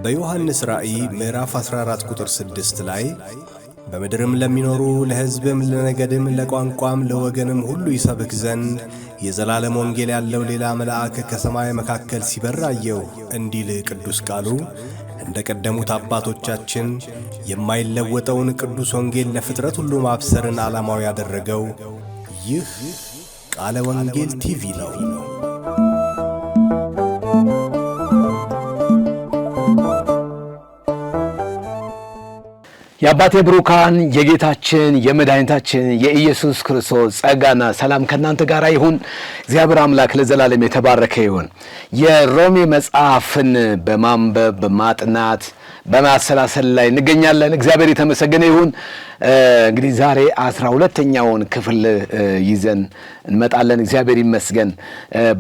በዮሐንስ ራእይ ምዕራፍ 14 ቁጥር 6 ላይ በምድርም ለሚኖሩ ለሕዝብም ለነገድም ለቋንቋም ለወገንም ሁሉ ይሰብክ ዘንድ የዘላለም ወንጌል ያለው ሌላ መልአክ ከሰማይ መካከል ሲበር አየሁ እንዲል ቅዱስ ቃሉ እንደ ቀደሙት አባቶቻችን የማይለወጠውን ቅዱስ ወንጌል ለፍጥረት ሁሉ ማብሰርን ዓላማው ያደረገው ይህ ቃለ ወንጌል ቲቪ ነው። የአባቴ ብሩካን የጌታችን የመድኃኒታችን የኢየሱስ ክርስቶስ ጸጋና ሰላም ከናንተ ጋር ይሁን። እግዚአብሔር አምላክ ለዘላለም የተባረከ ይሁን። የሮሜ መጽሐፍን በማንበብ በማጥናት በማሰላሰል ላይ እንገኛለን። እግዚአብሔር የተመሰገነ ይሁን። እንግዲህ ዛሬ 12ኛውን ክፍል ይዘን እንመጣለን። እግዚአብሔር ይመስገን።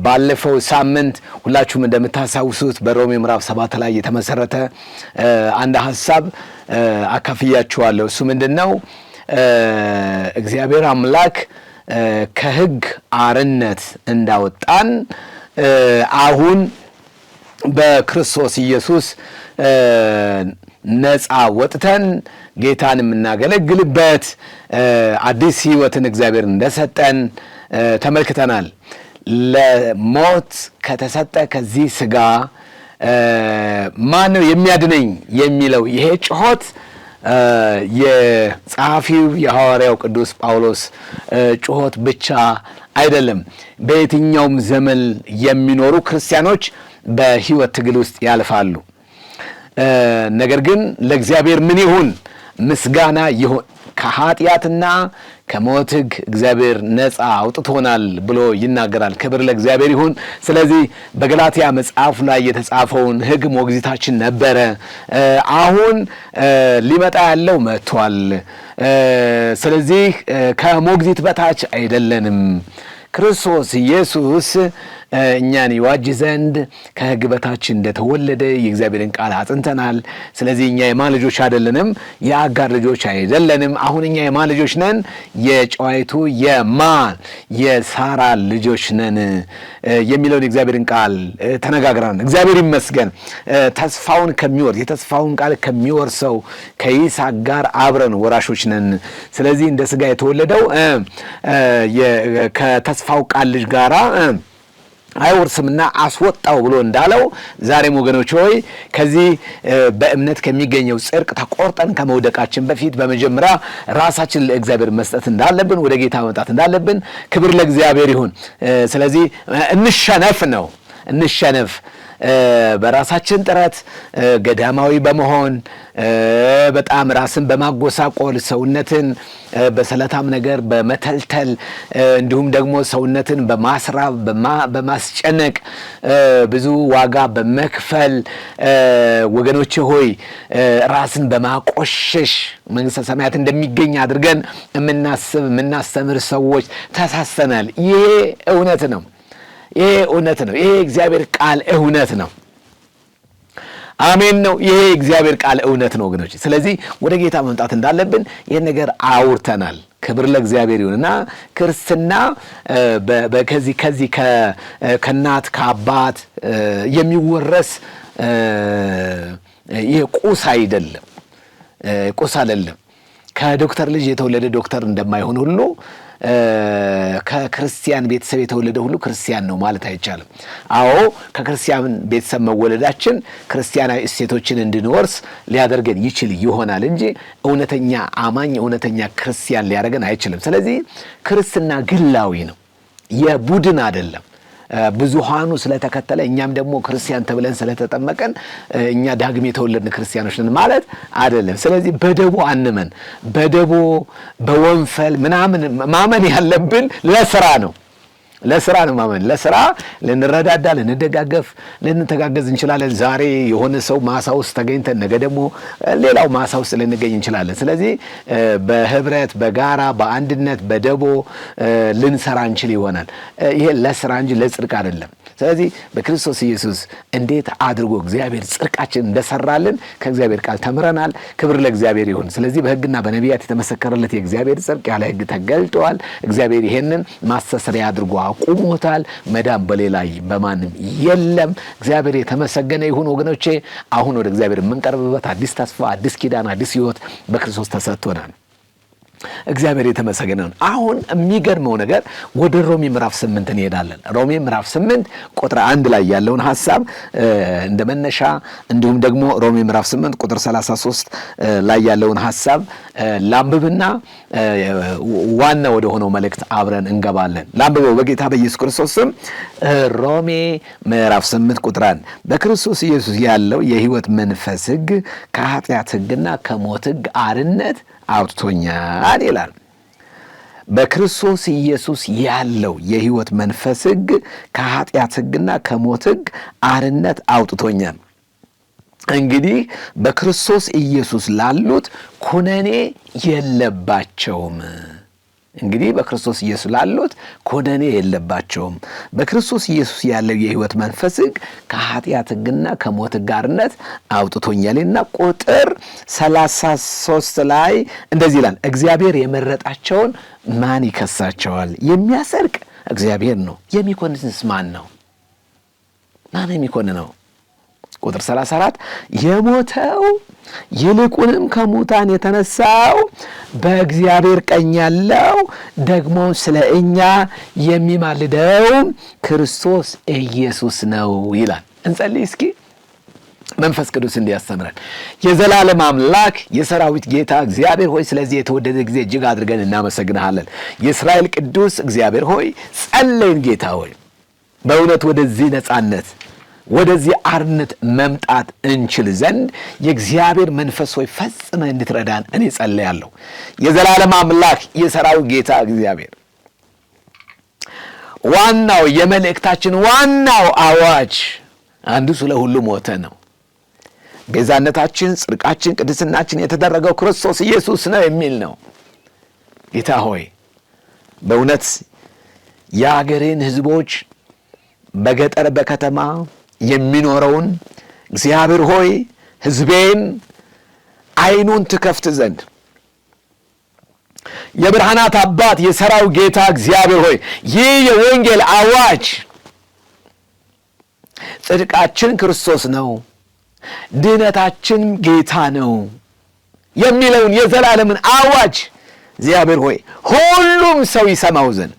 ባለፈው ሳምንት ሁላችሁም እንደምታሳውሱት በሮሜ ምዕራፍ 7 ላይ የተመሰረተ አንድ ሐሳብ አካፍያችኋለሁ። እሱ ምንድነው? እግዚአብሔር አምላክ ከሕግ አርነት እንዳወጣን አሁን በክርስቶስ ኢየሱስ ነፃ ወጥተን ጌታን የምናገለግልበት አዲስ ሕይወትን እግዚአብሔር እንደሰጠን ተመልክተናል። ለሞት ከተሰጠ ከዚህ ሥጋ ማን ነው የሚያድነኝ የሚለው ይሄ ጩኸት የጸሐፊው የሐዋርያው ቅዱስ ጳውሎስ ጩኸት ብቻ አይደለም። በየትኛውም ዘመን የሚኖሩ ክርስቲያኖች በሕይወት ትግል ውስጥ ያልፋሉ። ነገር ግን ለእግዚአብሔር ምን ይሁን? ምስጋና ይሁን። ከኃጢአትና ከሞት ሕግ እግዚአብሔር ነፃ አውጥቶናል ብሎ ይናገራል። ክብር ለእግዚአብሔር ይሁን። ስለዚህ በገላትያ መጽሐፍ ላይ የተጻፈውን ሕግ ሞግዚታችን ነበረ፣ አሁን ሊመጣ ያለው መጥቷል። ስለዚህ ከሞግዚት በታች አይደለንም። ክርስቶስ ኢየሱስ እኛን ይዋጅ ዘንድ ከሕግ በታች እንደተወለደ የእግዚአብሔርን ቃል አጽንተናል። ስለዚህ እኛ የማን ልጆች አይደለንም? የአጋር ልጆች አይደለንም። አሁን እኛ የማን ልጆች ነን? የጨዋይቱ የሳራ ልጆች ነን የሚለውን የእግዚአብሔርን ቃል ተነጋግረናል። እግዚአብሔር ይመስገን። ተስፋውን የተስፋውን ቃል ከሚወርሰው ከይስሐቅ ጋር አብረን ወራሾች ነን። ስለዚህ እንደ ሥጋ የተወለደው ከተስፋው ቃል ልጅ ጋራ አይወርስምና አስወጣው ብሎ እንዳለው ዛሬም ወገኖች ሆይ ከዚህ በእምነት ከሚገኘው ጽድቅ ተቆርጠን ከመውደቃችን በፊት በመጀመሪያ ራሳችን ለእግዚአብሔር መስጠት እንዳለብን፣ ወደ ጌታ መምጣት እንዳለብን ክብር ለእግዚአብሔር ይሁን። ስለዚህ እንሸነፍ በራሳችን ጥረት ገዳማዊ በመሆን በጣም ራስን በማጎሳቆል ሰውነትን በሰለታም ነገር በመተልተል እንዲሁም ደግሞ ሰውነትን በማስራብ በማስጨነቅ ብዙ ዋጋ በመክፈል ወገኖቼ ሆይ ራስን በማቆሸሽ መንግሥተ ሰማያት እንደሚገኝ አድርገን የምናስተምር ሰዎች ተሳስተናል። ይሄ እውነት ነው። ይሄ እግዚአብሔር ቃል እውነት ነው። አሜን ነው። ይሄ እግዚአብሔር ቃል እውነት ነው ወገኖች። ስለዚህ ወደ ጌታ መምጣት እንዳለብን ይህን ነገር አውርተናል። ክብር ለእግዚአብሔር ይሁንና ክርስትና ከዚህ ከእናት ከአባት የሚወረስ ይሄ ቁስ አይደለም። ከዶክተር ልጅ የተወለደ ዶክተር እንደማይሆን ሁሉ ከክርስቲያን ቤተሰብ የተወለደ ሁሉ ክርስቲያን ነው ማለት አይቻልም። አዎ ከክርስቲያን ቤተሰብ መወለዳችን ክርስቲያናዊ እሴቶችን እንድንወርስ ሊያደርገን ይችል ይሆናል እንጂ እውነተኛ አማኝ እውነተኛ ክርስቲያን ሊያደርገን አይችልም። ስለዚህ ክርስትና ግላዊ ነው፣ የቡድን አይደለም። ብዙሃኑ ስለተከተለ እኛም ደግሞ ክርስቲያን ተብለን ስለተጠመቀን እኛ ዳግም የተወለድን ክርስቲያኖች ነን ማለት አይደለም። ስለዚህ በደቦ አንመን፣ በደቦ በወንፈል ምናምን ማመን ያለብን ለስራ ነው ማመን። ለስራ ልንረዳዳ፣ ልንደጋገፍ፣ ልንተጋገዝ እንችላለን። ዛሬ የሆነ ሰው ማሳ ውስጥ ተገኝተን ነገ ደግሞ ሌላው ማሳ ውስጥ ልንገኝ እንችላለን። ስለዚህ በህብረት በጋራ በአንድነት በደቦ ልንሰራ እንችል ይሆናል። ይሄ ለስራ እንጂ ለጽድቅ አይደለም። ስለዚህ በክርስቶስ ኢየሱስ እንዴት አድርጎ እግዚአብሔር ጽድቃችን እንደሰራልን ከእግዚአብሔር ቃል ተምረናል። ክብር ለእግዚአብሔር ይሁን። ስለዚህ በሕግና በነቢያት የተመሰከረለት የእግዚአብሔር ጽድቅ ያለ ሕግ ተገልጧል። እግዚአብሔር ይሄንን ማስተስሪያ አድርጎ አቁሞታል። መዳን በሌላ በማንም የለም። እግዚአብሔር የተመሰገነ ይሁን። ወገኖቼ አሁን ወደ እግዚአብሔር የምንቀርብበት አዲስ ተስፋ፣ አዲስ ኪዳን፣ አዲስ ሕይወት በክርስቶስ ተሰጥቶናል። እግዚአብሔር የተመሰገነ ነው። አሁን የሚገርመው ነገር ወደ ሮሜ ምዕራፍ 8 እንሄዳለን። ሮሜ ምዕራፍ 8 ቁጥር 1 ላይ ያለውን ሐሳብ እንደ መነሻ እንዲሁም ደግሞ ሮሜ ምዕራፍ 8 ቁጥር 33 ላይ ያለውን ሐሳብ ላንብብና ዋና ወደ ሆነው መልእክት አብረን እንገባለን። ላንብበው በጌታ በኢየሱስ ክርስቶስ ስም። ሮሜ ምዕራፍ 8 ቁጥር 1 በክርስቶስ ኢየሱስ ያለው የሕይወት መንፈስ ሕግ ከኃጢአት ሕግና ከሞት ሕግ አርነት አውጥቶኛል ይላል። በክርስቶስ ኢየሱስ ያለው የሕይወት መንፈስ ሕግ ከኃጢአት ሕግና ከሞት ሕግ አርነት አውጥቶኛል። እንግዲህ በክርስቶስ ኢየሱስ ላሉት ኩነኔ የለባቸውም። እንግዲህ በክርስቶስ ኢየሱስ ላሉት ኩነኔ የለባቸውም። በክርስቶስ ኢየሱስ ያለው የሕይወት መንፈስ ሕግ ከኃጢአት ሕግና ከሞት ሕግ አርነት አውጥቶኛልና ቁጥር 33 ላይ እንደዚህ ይላል፣ እግዚአብሔር የመረጣቸውን ማን ይከሳቸዋል? የሚያጸድቅ እግዚአብሔር ነው። የሚኮንንስ ማን ነው? ማን የሚኮንነው? ቁጥር 34 የሞተው ይልቁንም ከሙታን የተነሳው በእግዚአብሔር ቀኝ ያለው ደግሞ ስለ እኛ የሚማልደው ክርስቶስ ኢየሱስ ነው ይላል። እንጸልይ እስኪ። መንፈስ ቅዱስ እንዲያስተምረን። የዘላለም አምላክ የሰራዊት ጌታ እግዚአብሔር ሆይ ስለዚህ የተወደደ ጊዜ እጅግ አድርገን እናመሰግንሃለን። የእስራኤል ቅዱስ እግዚአብሔር ሆይ ጸለይን። ጌታ ሆይ በእውነት ወደዚህ ነጻነት ወደዚህ አርነት መምጣት እንችል ዘንድ የእግዚአብሔር መንፈስ ሆይ ፈጽመ እንድትረዳን እኔ ጸልያለሁ። የዘላለም አምላክ የሰራዊት ጌታ እግዚአብሔር ዋናው የመልእክታችን ዋናው አዋጅ አንዱ ስለ ሁሉ ሞተ ነው። ቤዛነታችን፣ ጽድቃችን፣ ቅድስናችን የተደረገው ክርስቶስ ኢየሱስ ነው የሚል ነው። ጌታ ሆይ በእውነት የአገሬን ሕዝቦች በገጠር በከተማ የሚኖረውን እግዚአብሔር ሆይ ሕዝቤን ዓይኑን ትከፍት ዘንድ የብርሃናት አባት የሰራዊት ጌታ እግዚአብሔር ሆይ ይህ የወንጌል አዋጅ ጽድቃችን ክርስቶስ ነው፣ ድነታችን ጌታ ነው የሚለውን የዘላለምን አዋጅ እግዚአብሔር ሆይ ሁሉም ሰው ይሰማው ዘንድ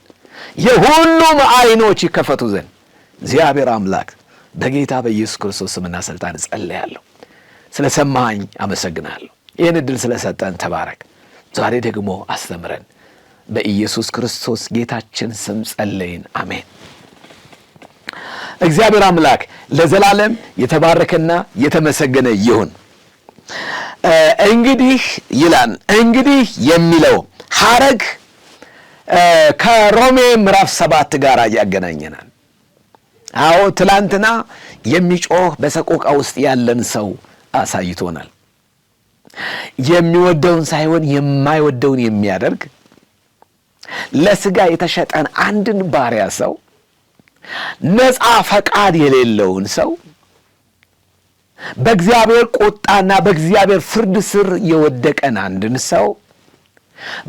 የሁሉም ዓይኖች ይከፈቱ ዘንድ እግዚአብሔር አምላክ በጌታ በኢየሱስ ክርስቶስ ስምና ሥልጣን ጸልያለሁ። ስለ ሰማኸኝ አመሰግናለሁ። ይህን ዕድል ስለ ሰጠን ተባረክ። ዛሬ ደግሞ አስተምረን። በኢየሱስ ክርስቶስ ጌታችን ስም ጸለይን፣ አሜን። እግዚአብሔር አምላክ ለዘላለም የተባረከና የተመሰገነ ይሁን። እንግዲህ ይላል እንግዲህ የሚለው ሐረግ ከሮሜ ምዕራፍ 7 ጋር ያገናኘናል። አዎ ትላንትና የሚጮህ በሰቆቃ ውስጥ ያለን ሰው አሳይቶናል። የሚወደውን ሳይሆን የማይወደውን የሚያደርግ ለሥጋ የተሸጠን አንድን ባሪያ ሰው፣ ነፃ ፈቃድ የሌለውን ሰው፣ በእግዚአብሔር ቁጣና በእግዚአብሔር ፍርድ ስር የወደቀን አንድን ሰው፣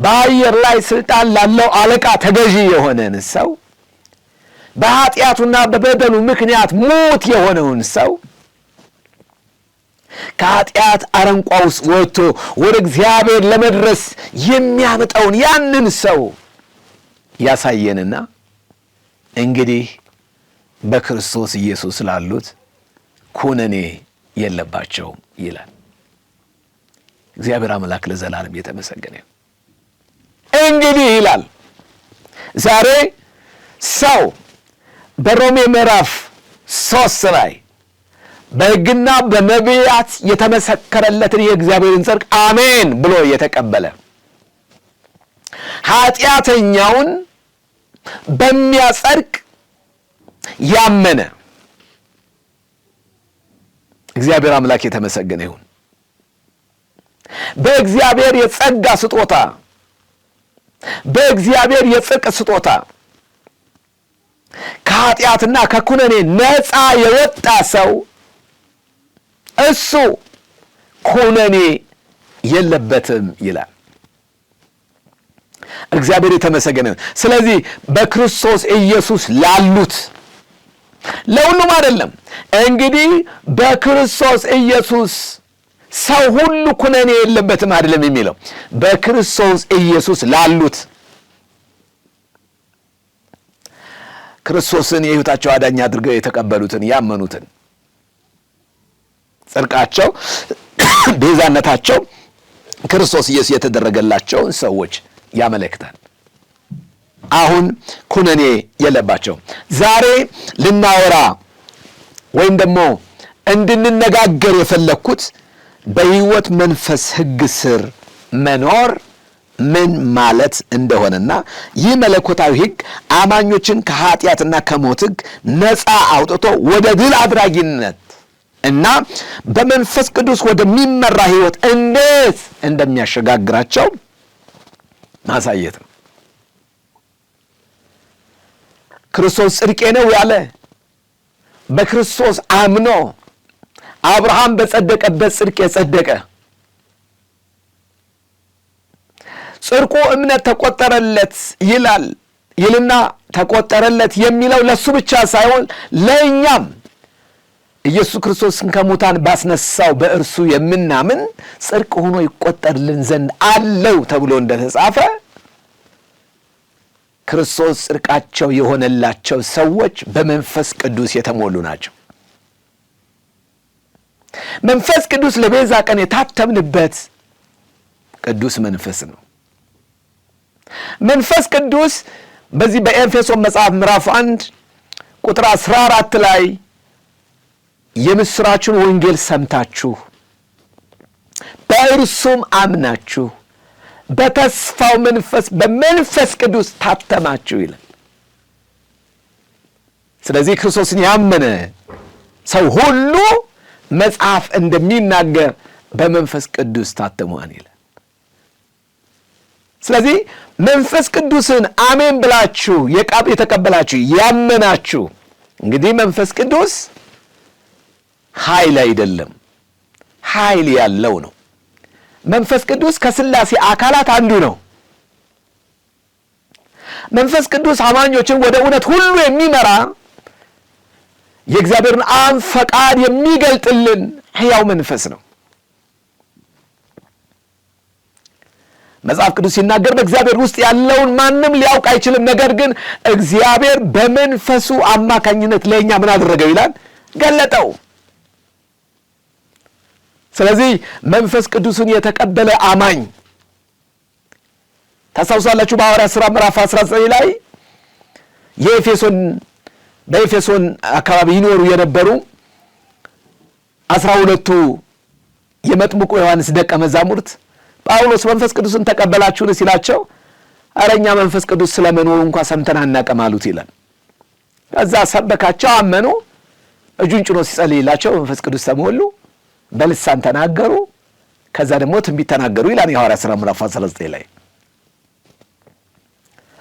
በአየር ላይ ስልጣን ላለው አለቃ ተገዢ የሆነን ሰው፣ በኃጢአቱና በበደሉ ምክንያት ሞት የሆነውን ሰው፣ ከኃጢአት አረንቋ ውስጥ ወጥቶ ወደ እግዚአብሔር ለመድረስ የሚያመጣውን ያንን ሰው ያሳየንና እንግዲህ በክርስቶስ ኢየሱስ ላሉት ኩነኔ የለባቸውም ይላል። እግዚአብሔር አምላክ ለዘላለም የተመሰገነ ይሁን። እንግዲህ ይላል ዛሬ ሰው በሮሜ ምዕራፍ 3 ላይ በሕግና በነቢያት የተመሰከረለትን የእግዚአብሔርን ጽድቅ አሜን ብሎ የተቀበለ ኃጢአተኛውን በሚያጸድቅ ያመነ እግዚአብሔር አምላክ የተመሰገነ ይሁን። በእግዚአብሔር የጸጋ ስጦታ፣ በእግዚአብሔር የጽድቅ ስጦታ ከኃጢአትና ከኩነኔ ነፃ የወጣ ሰው እሱ ኩነኔ የለበትም ይላል። እግዚአብሔር የተመሰገነ። ስለዚህ በክርስቶስ ኢየሱስ ላሉት ለሁሉም አይደለም። እንግዲህ በክርስቶስ ኢየሱስ ሰው ሁሉ ኩነኔ የለበትም አይደለም የሚለው፣ በክርስቶስ ኢየሱስ ላሉት ክርስቶስን የሕይወታቸው አዳኝ አድርገው የተቀበሉትን ያመኑትን ጽድቃቸው ቤዛነታቸው ክርስቶስ ኢየሱስ የተደረገላቸውን ሰዎች ያመለክታል። አሁን ኩነኔ የለባቸው። ዛሬ ልናወራ ወይም ደግሞ እንድንነጋገር የፈለኩት በሕይወት መንፈስ ሕግ ስር መኖር ምን ማለት እንደሆነና ይህ መለኮታዊ ሕግ አማኞችን ከኃጢአትና ከሞት ሕግ ነፃ አውጥቶ ወደ ድል አድራጊነት እና በመንፈስ ቅዱስ ወደሚመራ ሕይወት እንዴት እንደሚያሸጋግራቸው ማሳየት ነው። ክርስቶስ ጽድቄ ነው ያለ በክርስቶስ አምኖ አብርሃም በጸደቀበት ጽድቅ የጸደቀ ጽድቁ እምነት ተቆጠረለት ይልና ተቆጠረለት የሚለው ለሱ ብቻ ሳይሆን ለእኛም ኢየሱስ ክርስቶስን ከሙታን ባስነሳው በእርሱ የምናምን ጽድቅ ሆኖ ይቆጠርልን ዘንድ አለው ተብሎ እንደተጻፈ ክርስቶስ ጽድቃቸው የሆነላቸው ሰዎች በመንፈስ ቅዱስ የተሞሉ ናቸው። መንፈስ ቅዱስ ለቤዛ ቀን የታተምንበት ቅዱስ መንፈስ ነው። መንፈስ ቅዱስ በዚህ በኤፌሶን መጽሐፍ ምዕራፍ 1 ቁጥር 14 ላይ የምስራቹን ወንጌል ሰምታችሁ በእርሱም አምናችሁ በተስፋው መንፈስ በመንፈስ ቅዱስ ታተማችሁ ይላል። ስለዚህ ክርስቶስን ያመነ ሰው ሁሉ መጽሐፍ እንደሚናገር በመንፈስ ቅዱስ ታተሟን ይላል። ስለዚህ መንፈስ ቅዱስን አሜን ብላችሁ የተቀበላችሁ ያመናችሁ፣ እንግዲህ መንፈስ ቅዱስ ኃይል አይደለም፣ ኃይል ያለው ነው። መንፈስ ቅዱስ ከሥላሴ አካላት አንዱ ነው። መንፈስ ቅዱስ አማኞችን ወደ እውነት ሁሉ የሚመራ የእግዚአብሔርን አብ ፈቃድ የሚገልጥልን ሕያው መንፈስ ነው። መጽሐፍ ቅዱስ ሲናገር በእግዚአብሔር ውስጥ ያለውን ማንም ሊያውቅ አይችልም፣ ነገር ግን እግዚአብሔር በመንፈሱ አማካኝነት ለእኛ ምን አደረገው ይላል? ገለጠው። ስለዚህ መንፈስ ቅዱስን የተቀበለ አማኝ ታስታውሳላችሁ፣ በሐዋርያት ሥራ ምዕራፍ 19 ላይ በኤፌሶን አካባቢ ይኖሩ የነበሩ 12ቱ የመጥምቁ ዮሐንስ ደቀ መዛሙርት ጳውሎስ መንፈስ ቅዱስን ተቀበላችሁን ሲላቸው ኧረ እኛ መንፈስ ቅዱስ ስለመኖሩ እንኳን ሰምተን አናውቅም አሉት ይላል። ከዛ ሰበካቸው፣ አመኑ። እጁን ጭኖ ሲጸልይላቸው መንፈስ ቅዱስ ተሞሉ፣ በልሳን ተናገሩ፣ ከዛ ደግሞ ትንቢት ተናገሩ ይላል የሐዋርያት ሥራ ምዕራፍ 19 ላይ።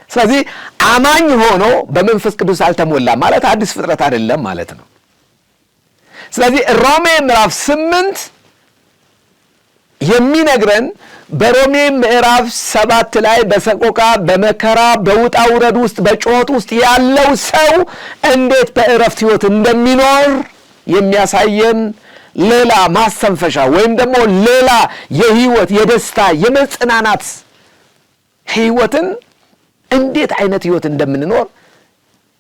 ስለዚህ አማኝ ሆኖ በመንፈስ ቅዱስ አልተሞላም ማለት አዲስ ፍጥረት አይደለም ማለት ነው። ስለዚህ ሮሜ ምዕራፍ 8 የሚነግረን በሮሜ ምዕራፍ 7 ላይ በሰቆቃ በመከራ በውጣ ውረድ ውስጥ በጩኸት ውስጥ ያለው ሰው እንዴት በእረፍት ሕይወት እንደሚኖር የሚያሳየን ሌላ ማስተንፈሻ ወይም ደግሞ ሌላ የሕይወት የደስታ የመጽናናት ሕይወትን እንዴት አይነት ሕይወት እንደምንኖር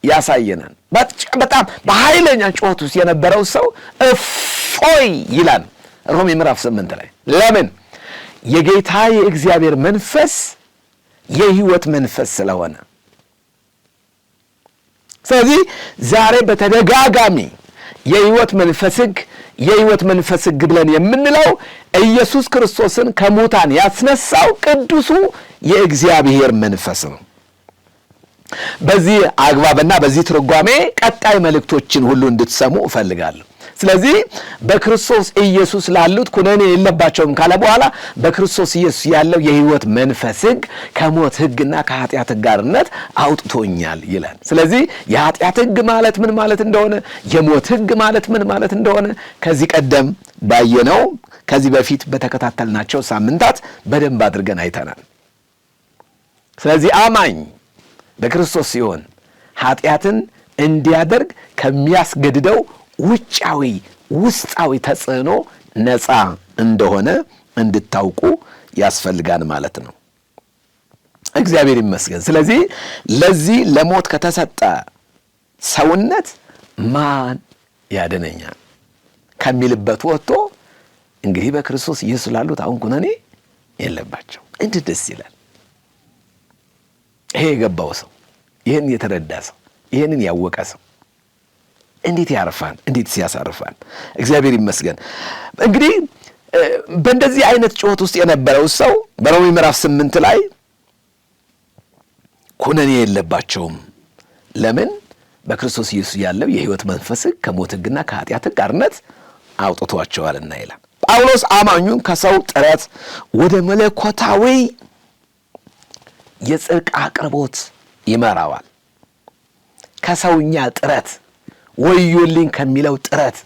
ያሳየናል። በጣም በኃይለኛ ጩኸት ውስጥ የነበረው ሰው እፎይ ይላል ሮሜ ምዕራፍ 8 ላይ። ለምን? የጌታ የእግዚአብሔር መንፈስ የሕይወት መንፈስ ስለሆነ። ስለዚህ ዛሬ በተደጋጋሚ የሕይወት መንፈስ ሕግ ብለን የምንለው ኢየሱስ ክርስቶስን ከሙታን ያስነሳው ቅዱሱ የእግዚአብሔር መንፈስ ነው። በዚህ አግባብና በዚህ ትርጓሜ ቀጣይ መልእክቶችን ሁሉ እንድትሰሙ እፈልጋለሁ። ስለዚህ በክርስቶስ ኢየሱስ ላሉት ኩነኔ የለባቸውም ካለ በኋላ በክርስቶስ ኢየሱስ ያለው የሕይወት መንፈስ ሕግ ከሞት ሕግና ከኃጢአት ጋርነት አውጥቶኛል ይላል። ስለዚህ የኃጢአት ሕግ ማለት ምን ማለት እንደሆነ፣ የሞት ሕግ ማለት ምን ማለት እንደሆነ ከዚህ ቀደም ባየነው ከዚህ በፊት በተከታተልናቸው ሳምንታት በደንብ አድርገን አይተናል። ስለዚህ አማኝ በክርስቶስ ሲሆን ኃጢአትን እንዲያደርግ ከሚያስገድደው ውጫዊ ውስጣዊ ተጽዕኖ ነፃ እንደሆነ እንድታውቁ ያስፈልጋል ማለት ነው። እግዚአብሔር ይመስገን። ስለዚህ ለዚህ ለሞት ከተሰጠ ሰውነት ማን ያድነኛል ከሚልበት ወጥቶ እንግዲህ በክርስቶስ ኢየሱስ ላሉት አሁን ኩነኔ የለባቸው። እንዴት ደስ ይላል! ይሄ የገባው ሰው፣ ይህን የተረዳ ሰው፣ ይህንን ያወቀ ሰው እንዴት ያርፋል! እንዴት ሲያሳርፋል! እግዚአብሔር ይመስገን። እንግዲህ በእንደዚህ አይነት ጩኸት ውስጥ የነበረው ሰው በሮሜ ምዕራፍ 8 ላይ ኩነኔ የለባቸውም። ለምን? በክርስቶስ ኢየሱስ ያለው የሕይወት መንፈስ ከሞት ሕግና ከኃጢአት ሕግ አርነት አውጥቷቸዋልና ይላል። ጳውሎስ አማኙን ከሰው ጥረት ወደ መለኮታዊ የጽድቅ አቅርቦት ይመራዋል። ከሰውኛ ጥረት ወዮልኝ ከሚለው ጥረት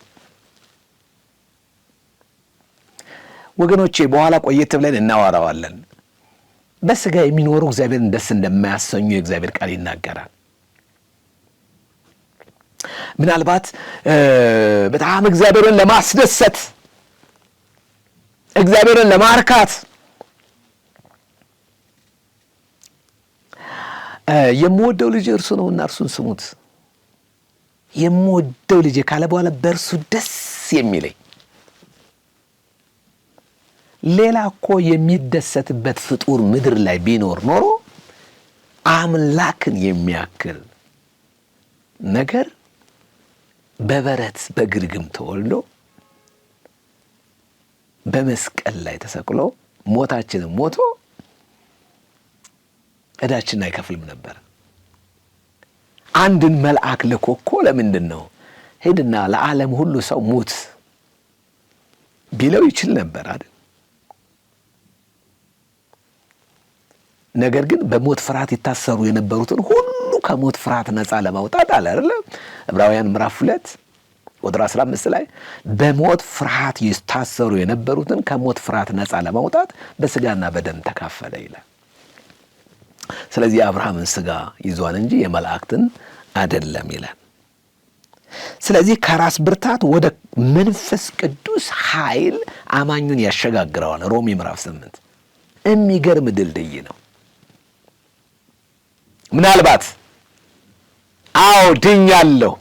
ወገኖቼ በኋላ ቆየት ብለን እናወራዋለን። በሥጋ የሚኖሩ እግዚአብሔርን ደስ እንደማያሰኙ የእግዚአብሔር ቃል ይናገራል። ምናልባት በጣም እግዚአብሔርን ለማስደሰት እግዚአብሔርን ለማርካት የምወደው ልጅ እርሱ ነውና እርሱን ስሙት፣ የምወደው ልጅ ካለ በኋላ በእርሱ ደስ የሚለኝ ሌላ እኮ የሚደሰትበት ፍጡር ምድር ላይ ቢኖር ኖሮ አምላክን የሚያክል ነገር በበረት በግርግም ተወልዶ በመስቀል ላይ ተሰቅሎ ሞታችንን ሞቶ ዕዳችንን አይከፍልም ነበር። አንድን መልአክ ልኮ እኮ ለምንድን ነው ሄድና ለዓለም ሁሉ ሰው ሙት ቢለው ይችል ነበር አይደል? ነገር ግን በሞት ፍርሃት የታሰሩ የነበሩትን ሁሉ ከሞት ፍርሃት ነፃ ለማውጣት አለ አይደል? ዕብራውያን ምዕራፍ 2 ቁጥር 15 ላይ በሞት ፍርሃት የታሰሩ የነበሩትን ከሞት ፍርሃት ነፃ ለማውጣት በስጋና በደም ተካፈለ ይላል። ስለዚህ የአብርሃምን ስጋ ይዟል እንጂ የመላእክትን አይደለም ይላል። ስለዚህ ከራስ ብርታት ወደ መንፈስ ቅዱስ ኃይል አማኙን ያሸጋግረዋል። ሮሜ ምዕራፍ 8 የሚገርም ድልድይ ነው። ምናልባት አዎ ድኛለሁ፣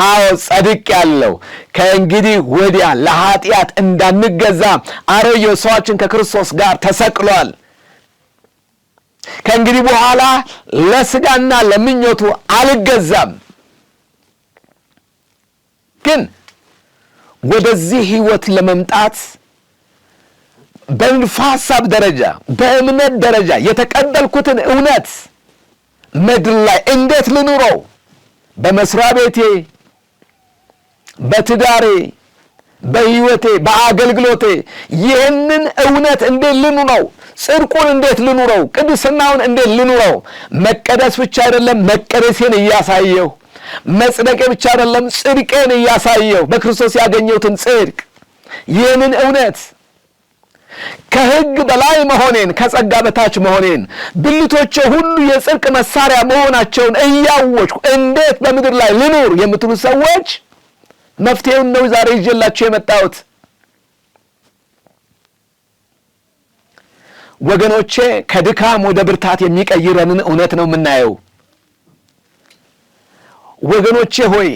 አዎ ጸድቄአለሁ፣ ከእንግዲህ ወዲያ ለኃጢአት እንዳንገዛ አሮጌው ሰዋችን ከክርስቶስ ጋር ተሰቅሏል፣ ከእንግዲህ በኋላ ለስጋና ለምኞቱ አልገዛም። ግን ወደዚህ ህይወት ለመምጣት በንድፈ ሐሳብ ደረጃ በእምነት ደረጃ የተቀበልኩትን እውነት ምድር ላይ እንዴት ልኑረው? በመስሪያ ቤቴ፣ በትዳሬ፣ በህይወቴ፣ በአገልግሎቴ ይህንን እውነት እንዴት ልኑረው? ጽድቁን እንዴት ልኑረው? ቅድስናውን እንዴት ልኑረው? መቀደስ ብቻ አይደለም መቀደሴን እያሳየሁ፣ መጽደቄ ብቻ አይደለም ጽድቄን እያሳየሁ፣ በክርስቶስ ያገኘሁትን ጽድቅ፣ ይህንን እውነት ከህግ በላይ መሆኔን፣ ከጸጋ በታች መሆኔን፣ ብልቶቼ ሁሉ የጽድቅ መሳሪያ መሆናቸውን እያወቅሁ እንዴት በምድር ላይ ልኑር የምትሉ ሰዎች መፍትሄውን ነው ዛሬ ይዤላችሁ የመጣሁት። ወገኖቼ ከድካም ወደ ብርታት የሚቀይረንን እውነት ነው የምናየው። ወገኖቼ ሆይ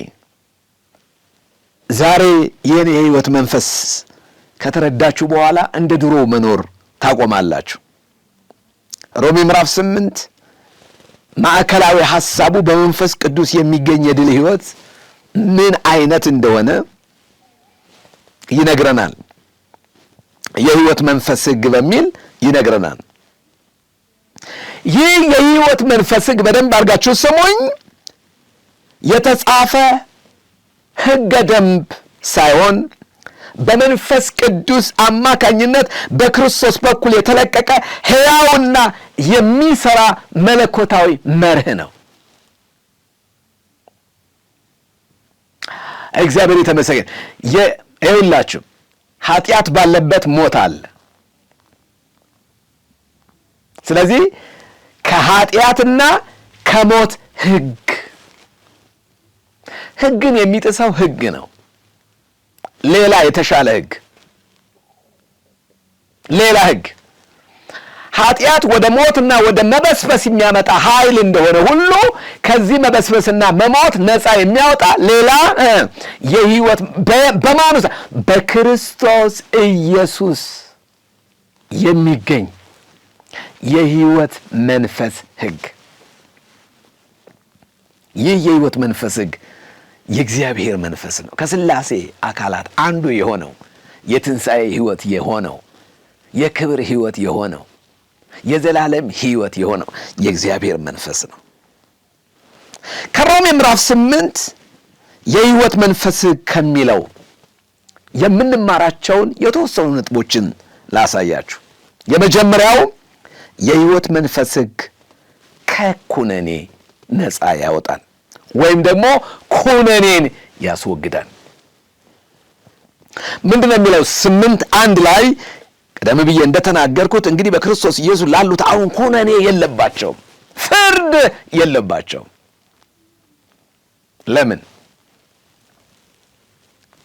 ዛሬ ይህን የህይወት መንፈስ ከተረዳችሁ በኋላ እንደ ድሮ መኖር ታቆማላችሁ። ሮሜ ምዕራፍ 8 ማዕከላዊ ሐሳቡ በመንፈስ ቅዱስ የሚገኝ የድል ህይወት ምን አይነት እንደሆነ ይነግረናል። የህይወት መንፈስ ህግ በሚል ይነግረናል። ይህ የህይወት መንፈስ ህግ በደንብ አድርጋችሁ ስሙኝ፣ የተጻፈ ህገ ደንብ ሳይሆን በመንፈስ ቅዱስ አማካኝነት በክርስቶስ በኩል የተለቀቀ ሕያውና የሚሰራ መለኮታዊ መርህ ነው። እግዚአብሔር የተመሰገነ ይሁንላችሁ። ኃጢአት ባለበት ሞት አለ። ስለዚህ ከኃጢአትና ከሞት ሕግን የሚጥሰው ሕግ ነው። ሌላ የተሻለ ሌላ ሕግ ኃጢአት ወደ ሞትና ወደ መበስበስ የሚያመጣ ኃይል እንደሆነ ሁሉ ከዚህ መበስበስና መሞት ነፃ የሚያወጣ ሌላ የሕይወት በማኑ በክርስቶስ ኢየሱስ የሚገኝ የሕይወት መንፈስ ሕግ። ይህ የሕይወት መንፈስ ሕግ የእግዚአብሔር መንፈስ ነው። ከሥላሴ አካላት አንዱ የሆነው የትንሣኤ ሕይወት የሆነው የክብር ሕይወት የሆነው የዘላለም ሕይወት የሆነው የእግዚአብሔር መንፈስ ነው። ከሮሜ ምዕራፍ 8 የሕይወት መንፈስ ሕግ ከሚለው የምንማራቸውን የተወሰኑ ነጥቦችን ላሳያችሁ። የመጀመሪያው የሕይወት መንፈስ ሕግ ከኩነኔ ነፃ ያወጣል ወይም ደግሞ ኩነኔን ያስወግዳል። ምንድነው የሚለው? 8:1 ላይ ቀደም ብዬ እንደተናገርኩት እንግዲህ በክርስቶስ ኢየሱስ ላሉት አሁን ኩነኔ የለባቸውም፣ ፍርድ የለባቸውም። ለምን?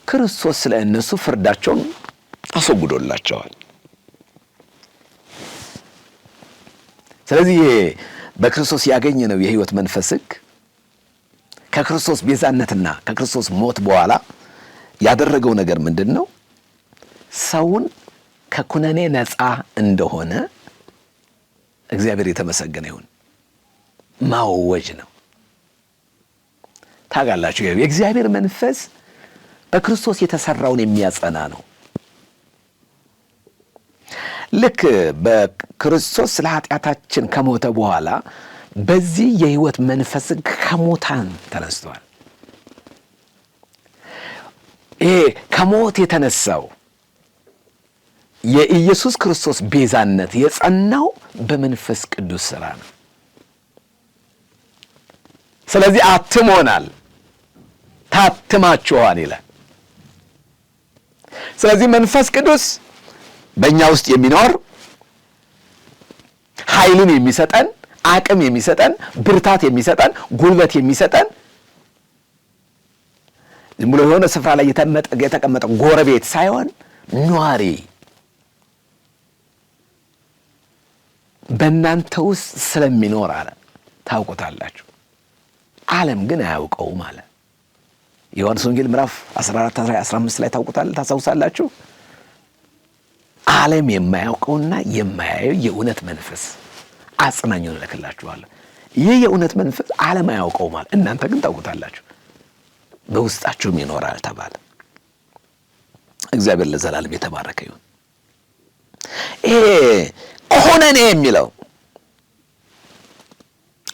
ክርስቶስ ስለ እነሱ ፍርዳቸውን አስወግዶላቸዋል። ስለዚህ በክርስቶስ ያገኘነው የሕይወት መንፈስ ሕግ ከክርስቶስ ቤዛነትና ከክርስቶስ ሞት በኋላ ያደረገው ነገር ምንድን ነው? ሰውን ከኩነኔ ነፃ እንደሆነ እግዚአብሔር የተመሰገነ ይሁን ማወጅ ነው። ታውቃላችሁ፣ የእግዚአብሔር መንፈስ በክርስቶስ የተሰራውን የሚያጸና ነው። ልክ በክርስቶስ ስለ ኃጢአታችን ከሞተ በኋላ በዚህ የሕይወት መንፈስ ከሙታን ተነስቷል። ይሄ ከሞት የተነሳው የኢየሱስ ክርስቶስ ቤዛነት የጸናው በመንፈስ ቅዱስ ሥራ ነው። ስለዚህ አትሞናል፣ ታትማችኋል ይላል። ስለዚህ መንፈስ ቅዱስ በእኛ ውስጥ የሚኖር ኃይልን የሚሰጠን፣ አቅም የሚሰጠን፣ ብርታት የሚሰጠን፣ ጉልበት የሚሰጠን ዝም ብሎ የሆነ ስፍራ ላይ የተቀመጠ ጎረቤት ሳይሆን ኗሪ በእናንተ ውስጥ ስለሚኖር አለ ታውቁታላችሁ፣ ዓለም ግን አያውቀውም አለ። ዮሐንስ ወንጌል ምዕራፍ 14-15 ላይ ታስታውሳላችሁ። ዓለም የማያውቀውና የማያየው የእውነት መንፈስ አጽናኙን እልክላችኋለሁ። ይህ የእውነት መንፈስ ዓለም አያውቀውም አለ፣ እናንተ ግን ታውቁታላችሁ፣ በውስጣችሁም ይኖራል ተባለ። እግዚአብሔር ለዘላለም የተባረከ ይሁን። ይሄ ኩነኔ የሚለው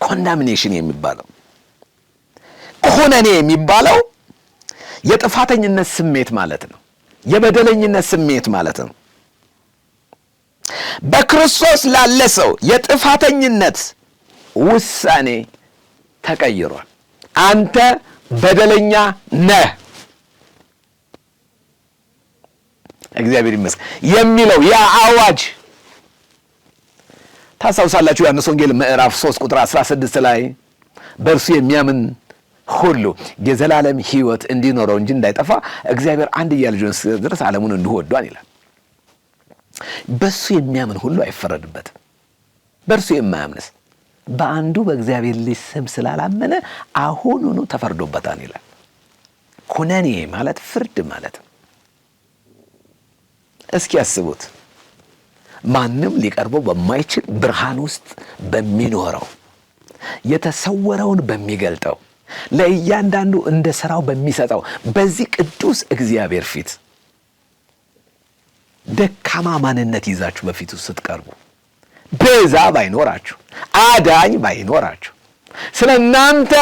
ኮንዳሚኔሽን የሚባለው ኩነኔ የሚባለው የጥፋተኝነት ስሜት ማለት ነው። የበደለኝነት ስሜት ማለት ነው። በክርስቶስ ላለ ሰው የጥፋተኝነት ውሳኔ ተቀይሯል። አንተ በደለኛ ነህ፣ እግዚአብሔር ይመስገን የሚለው ያ አዋጅ ታስታውሳላችሁ። ዮሐንስ ወንጌል ምዕራፍ 3 ቁጥር 16 ላይ በእርሱ የሚያምን ሁሉ የዘላለም ሕይወት እንዲኖረው እንጂ እንዳይጠፋ እግዚአብሔር አንድያ ልጁን እስኪሰጥ ድረስ ዓለሙን እንዲሁ ወዷል ይላል። በእሱ የሚያምን ሁሉ አይፈረድበትም። በእርሱ የማያምንስ በአንዱ በእግዚአብሔር ልጅ ስም ስላላመነ አሁኑኑ ተፈርዶበታል ይላል። ኩነኔ ማለት ፍርድ ማለት ነው። እስኪ ያስቡት። ማንም ሊቀርበው በማይችል ብርሃን ውስጥ በሚኖረው የተሰወረውን በሚገልጠው ለእያንዳንዱ እንደ ሥራው በሚሰጠው በዚህ ቅዱስ እግዚአብሔር ፊት ደካማ ማንነት ይዛችሁ በፊቱ ስትቀርቡ ቤዛ ባይኖራችሁ፣ አዳኝ ባይኖራችሁ፣ ስለ እናንተ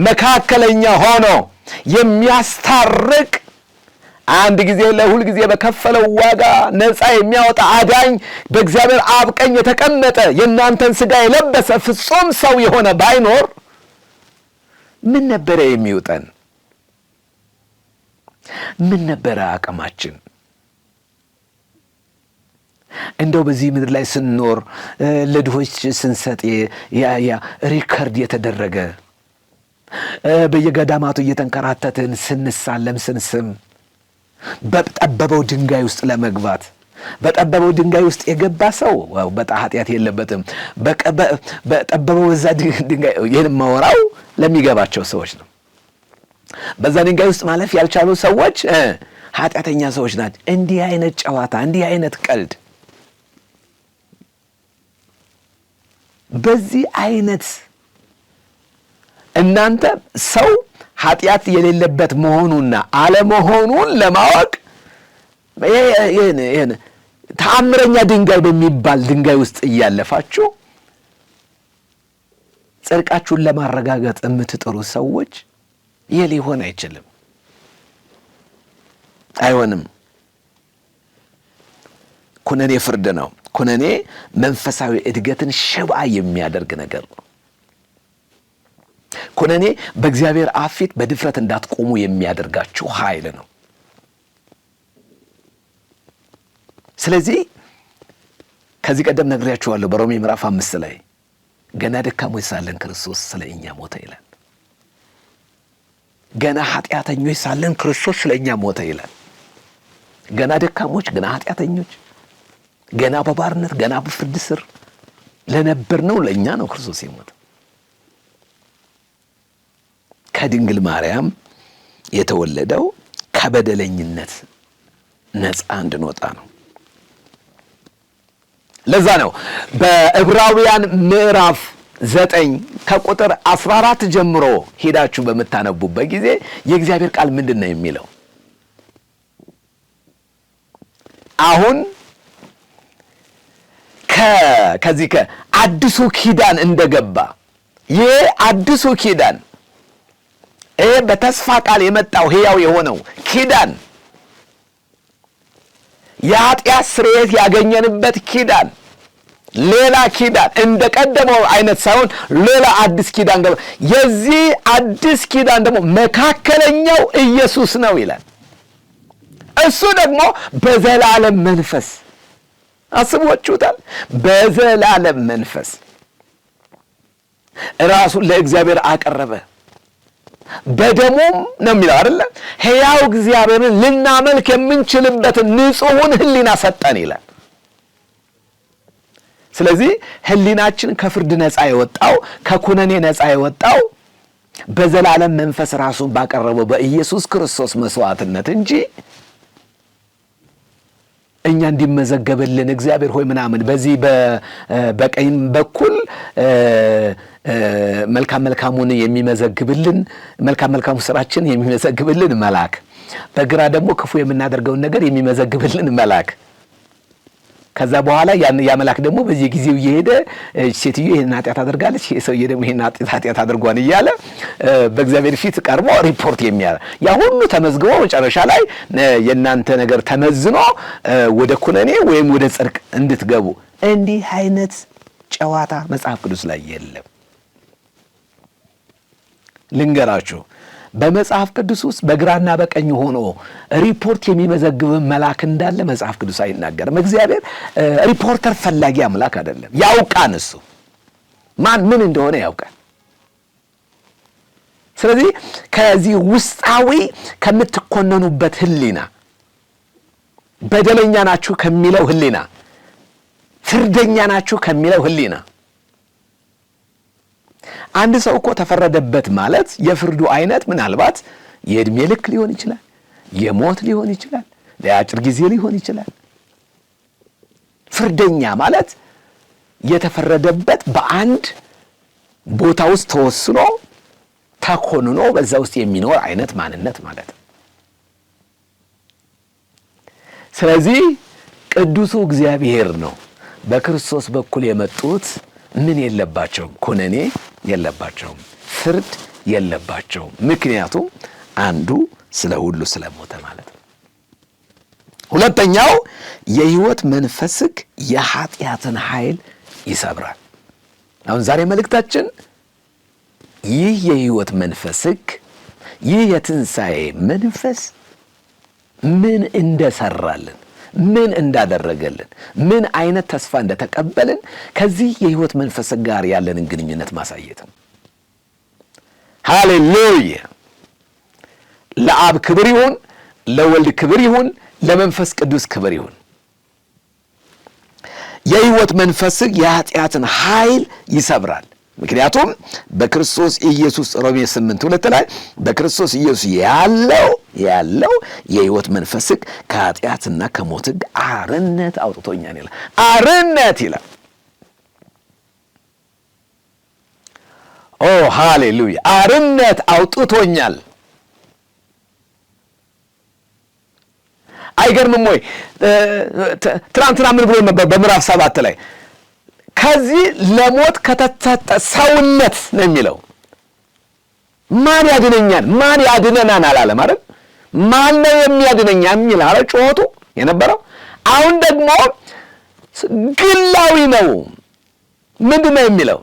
መካከለኛ ሆኖ የሚያስታርቅ አንድ ጊዜ ለሁል ጊዜ በከፈለው ዋጋ ነፃ የሚያወጣ አዳኝ በእግዚአብሔር አብ ቀኝ የተቀመጠ የእናንተን ሥጋ የለበሰ ፍጹም ሰው የሆነ ባይኖር ምን ነበረ የሚውጠን? ምን ነበረ አቅማችን? እንደው በዚህ ምድር ላይ ስንኖር ለድሆች ስንሰጥ ሪከርድ የተደረገ በየገዳማቱ እየተንከራተትን ስንሳለም ስንስም በጠበበው ድንጋይ ውስጥ ለመግባት በጠበበው ድንጋይ ውስጥ የገባ ሰው በጣም ኃጢአት የለበትም። በጠበበው በዛ ድንጋይ ይህን ማወራው ለሚገባቸው ሰዎች ነው። በዛ ድንጋይ ውስጥ ማለፍ ያልቻሉ ሰዎች ኃጢአተኛ ሰዎች ናቸው። እንዲህ አይነት ጨዋታ፣ እንዲህ አይነት ቀልድ፣ በዚህ አይነት እናንተ ሰው ኃጢአት የሌለበት መሆኑና አለመሆኑን ለማወቅ ይሄን ተአምረኛ ድንጋይ በሚባል ድንጋይ ውስጥ እያለፋችሁ ጽድቃችሁን ለማረጋገጥ የምትጥሩ ሰዎች ይህ ሊሆን አይችልም፣ አይሆንም። ኩነኔ ፍርድ ነው። ኩነኔ መንፈሳዊ እድገትን ሽባ የሚያደርግ ነገር ነው። ኩነኔ በእግዚአብሔር አፍ ፊት በድፍረት እንዳትቆሙ የሚያደርጋችሁ ኃይል ነው። ስለዚህ ከዚህ ቀደም ነግሬያችኋለሁ። በሮሜ ምዕራፍ 5 ላይ ገና ደካሞች ሳለን ክርስቶስ ስለ እኛ ሞተ ይላል። ገና ኃጢአተኞች ሳለን ክርስቶስ ስለ እኛ ሞተ ይላል። ገና ደካሞች፣ ገና ኃጢአተኞች፣ ገና በባርነት፣ ገና በፍርድ ስር ለነበርነው ለእኛ ነው ክርስቶስ የሞተ። ከድንግል ማርያም የተወለደው ከበደለኝነት ነፃ እንድንወጣ ነው። ለዛ ነው በዕብራውያን ምዕራፍ 9 ከቁጥር 14 ጀምሮ ሄዳችሁ በምታነቡበት ጊዜ የእግዚአብሔር ቃል ምንድን ነው የሚለው? አሁን ከዚህ ከአዲሱ ኪዳን እንደገባ ይህ አዲሱ ኪዳን ይሄ በተስፋ ቃል የመጣው ሕያው የሆነው ኪዳን የኃጢአት ስርየት ያገኘንበት ኪዳን ሌላ ኪዳን እንደ ቀደመው አይነት ሳይሆን ሌላ አዲስ ኪዳን ገባ። የዚህ አዲስ ኪዳን ደግሞ መካከለኛው ኢየሱስ ነው ይላል። እሱ ደግሞ በዘላለም መንፈስ አስባችሁታል? በዘላለም መንፈስ ራሱን ለእግዚአብሔር አቀረበ። በደሙም ነው የሚለው አይደለ? ሕያው እግዚአብሔርን ልናመልክ የምንችልበትን ንጹሑን ሕሊና ሰጠን ይላል። ስለዚህ ሕሊናችን ከፍርድ ነፃ የወጣው ከኩነኔ ነፃ የወጣው በዘላለም መንፈስ ራሱን ባቀረበው በኢየሱስ ክርስቶስ መስዋዕትነት እንጂ እኛ እንዲመዘገብልን እግዚአብሔር ሆይ ምናምን በዚህ በቀኝ በኩል መልካም መልካሙን የሚመዘግብልን መልካም መልካሙ ስራችን የሚመዘግብልን መልአክ፣ በግራ ደግሞ ክፉ የምናደርገውን ነገር የሚመዘግብልን መልአክ። ከዛ በኋላ ያ መልአክ ደግሞ በየጊዜው እየሄደ ሴትዮ ይሄን ኃጢአት አድርጋለች፣ ሰውዬ ደግሞ ይሄን ኃጢአት አድርጓን እያለ በእግዚአብሔር ፊት ቀርቦ ሪፖርት የሚያደርግ ያ ሁሉ ተመዝግቦ መጨረሻ ላይ የእናንተ ነገር ተመዝኖ ወደ ኩነኔ ወይም ወደ ጽድቅ እንድትገቡ። እንዲህ አይነት ጨዋታ መጽሐፍ ቅዱስ ላይ የለም። ልንገራችሁ፣ በመጽሐፍ ቅዱስ ውስጥ በግራና በቀኝ ሆኖ ሪፖርት የሚመዘግብ መልአክ እንዳለ መጽሐፍ ቅዱስ አይናገርም። እግዚአብሔር ሪፖርተር ፈላጊ አምላክ አይደለም። ያውቃን፣ እሱ ማን ምን እንደሆነ ያውቃል። ስለዚህ ከዚህ ውስጣዊ ከምትኮነኑበት ሕሊና፣ በደለኛ ናችሁ ከሚለው ሕሊና፣ ፍርደኛ ናችሁ ከሚለው ሕሊና አንድ ሰው እኮ ተፈረደበት ማለት የፍርዱ አይነት ምናልባት የዕድሜ ልክ ሊሆን ይችላል፣ የሞት ሊሆን ይችላል፣ ለአጭር ጊዜ ሊሆን ይችላል። ፍርደኛ ማለት የተፈረደበት በአንድ ቦታ ውስጥ ተወስኖ ተኮንኖ በዛ ውስጥ የሚኖር አይነት ማንነት ማለት ነው። ስለዚህ ቅዱሱ እግዚአብሔር ነው። በክርስቶስ በኩል የመጡት ምን የለባቸውም? ኩነኔ የለባቸውም፣ ፍርድ የለባቸውም። ምክንያቱም አንዱ ስለ ሁሉ ስለሞተ ማለት ነው። ሁለተኛው የሕይወት መንፈስ ሕግ የኃጢአትን ኃይል ይሰብራል። አሁን ዛሬ መልእክታችን ይህ የሕይወት መንፈስ ሕግ፣ ይህ የትንሣኤ መንፈስ ምን እንደሰራልን፣ ምን እንዳደረገልን፣ ምን አይነት ተስፋ እንደተቀበልን ከዚህ የሕይወት መንፈስ ጋር ያለንን ግንኙነት ማሳየት ነው። ሃሌሉያ! ለአብ ክብር ይሁን፣ ለወልድ ክብር ይሁን፣ ለመንፈስ ቅዱስ ክብር ይሁን። የሕይወት መንፈስ ሕግ የኃጢአትን ኃይል ይሰብራል። ምክንያቱም በክርስቶስ ኢየሱስ ሮሜ 8:2 ላይ በክርስቶስ ኢየሱስ ያለው የሕይወት መንፈስ ሕግ ከኃጢአትና ከሞት ሕግ አርነት አውጥቶኛል ይላል። አርነት ይላል። ኦ ሃሌሉያ! አርነት አውጥቶኛል። አይገርምም ወይ? ትናንትና ምን ብሎ ነበር? በምዕራፍ 7 ላይ ከዚህ ለሞት ከተሰጠ ሰውነት ነው የሚለው። ማን ያድነኛል? ማን ያድነናል አላለም አይደል? ማን ነው የሚያድነኛ የሚል አረ ጮቱ የነበረው። አሁን ደግሞ ግላዊ ነው። ምንድን ነው የሚለው?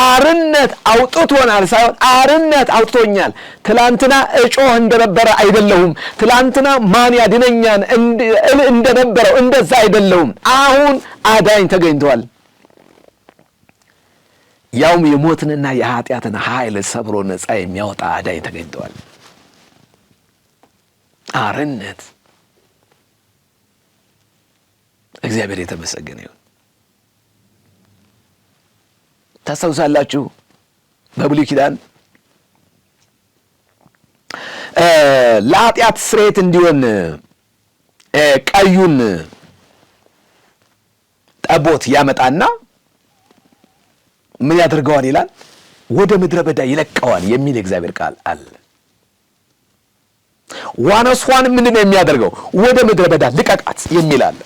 አርነት አውጥቶናል ሳይሆን አርነት አውጥቶኛል። ትላንትና እጮህ እንደነበረ አይደለሁም። ትላንትና ማን ያድነኛን እንደነበረው እንደዛ አይደለሁም። አሁን አዳኝ ተገኝቷል። ያውም የሞትንና የኃጢአትን ኃይል ሰብሮ ነፃ የሚያወጣ አዳኝ ተገኝተዋል። አርነት። እግዚአብሔር የተመሰገነ ይሁን። ታስታውሳላችሁ በብሉይ ኪዳን ለኃጢአት ስርየት እንዲሆን ቀዩን ጠቦት ያመጣና ምን ያደርገዋል ይላል? ወደ ምድረ በዳ ይለቀዋል የሚል እግዚአብሔር ቃል አለ። ዋነሷን ምንድን ነው የሚያደርገው? ወደ ምድረ በዳ ልቀቃት የሚል አለ።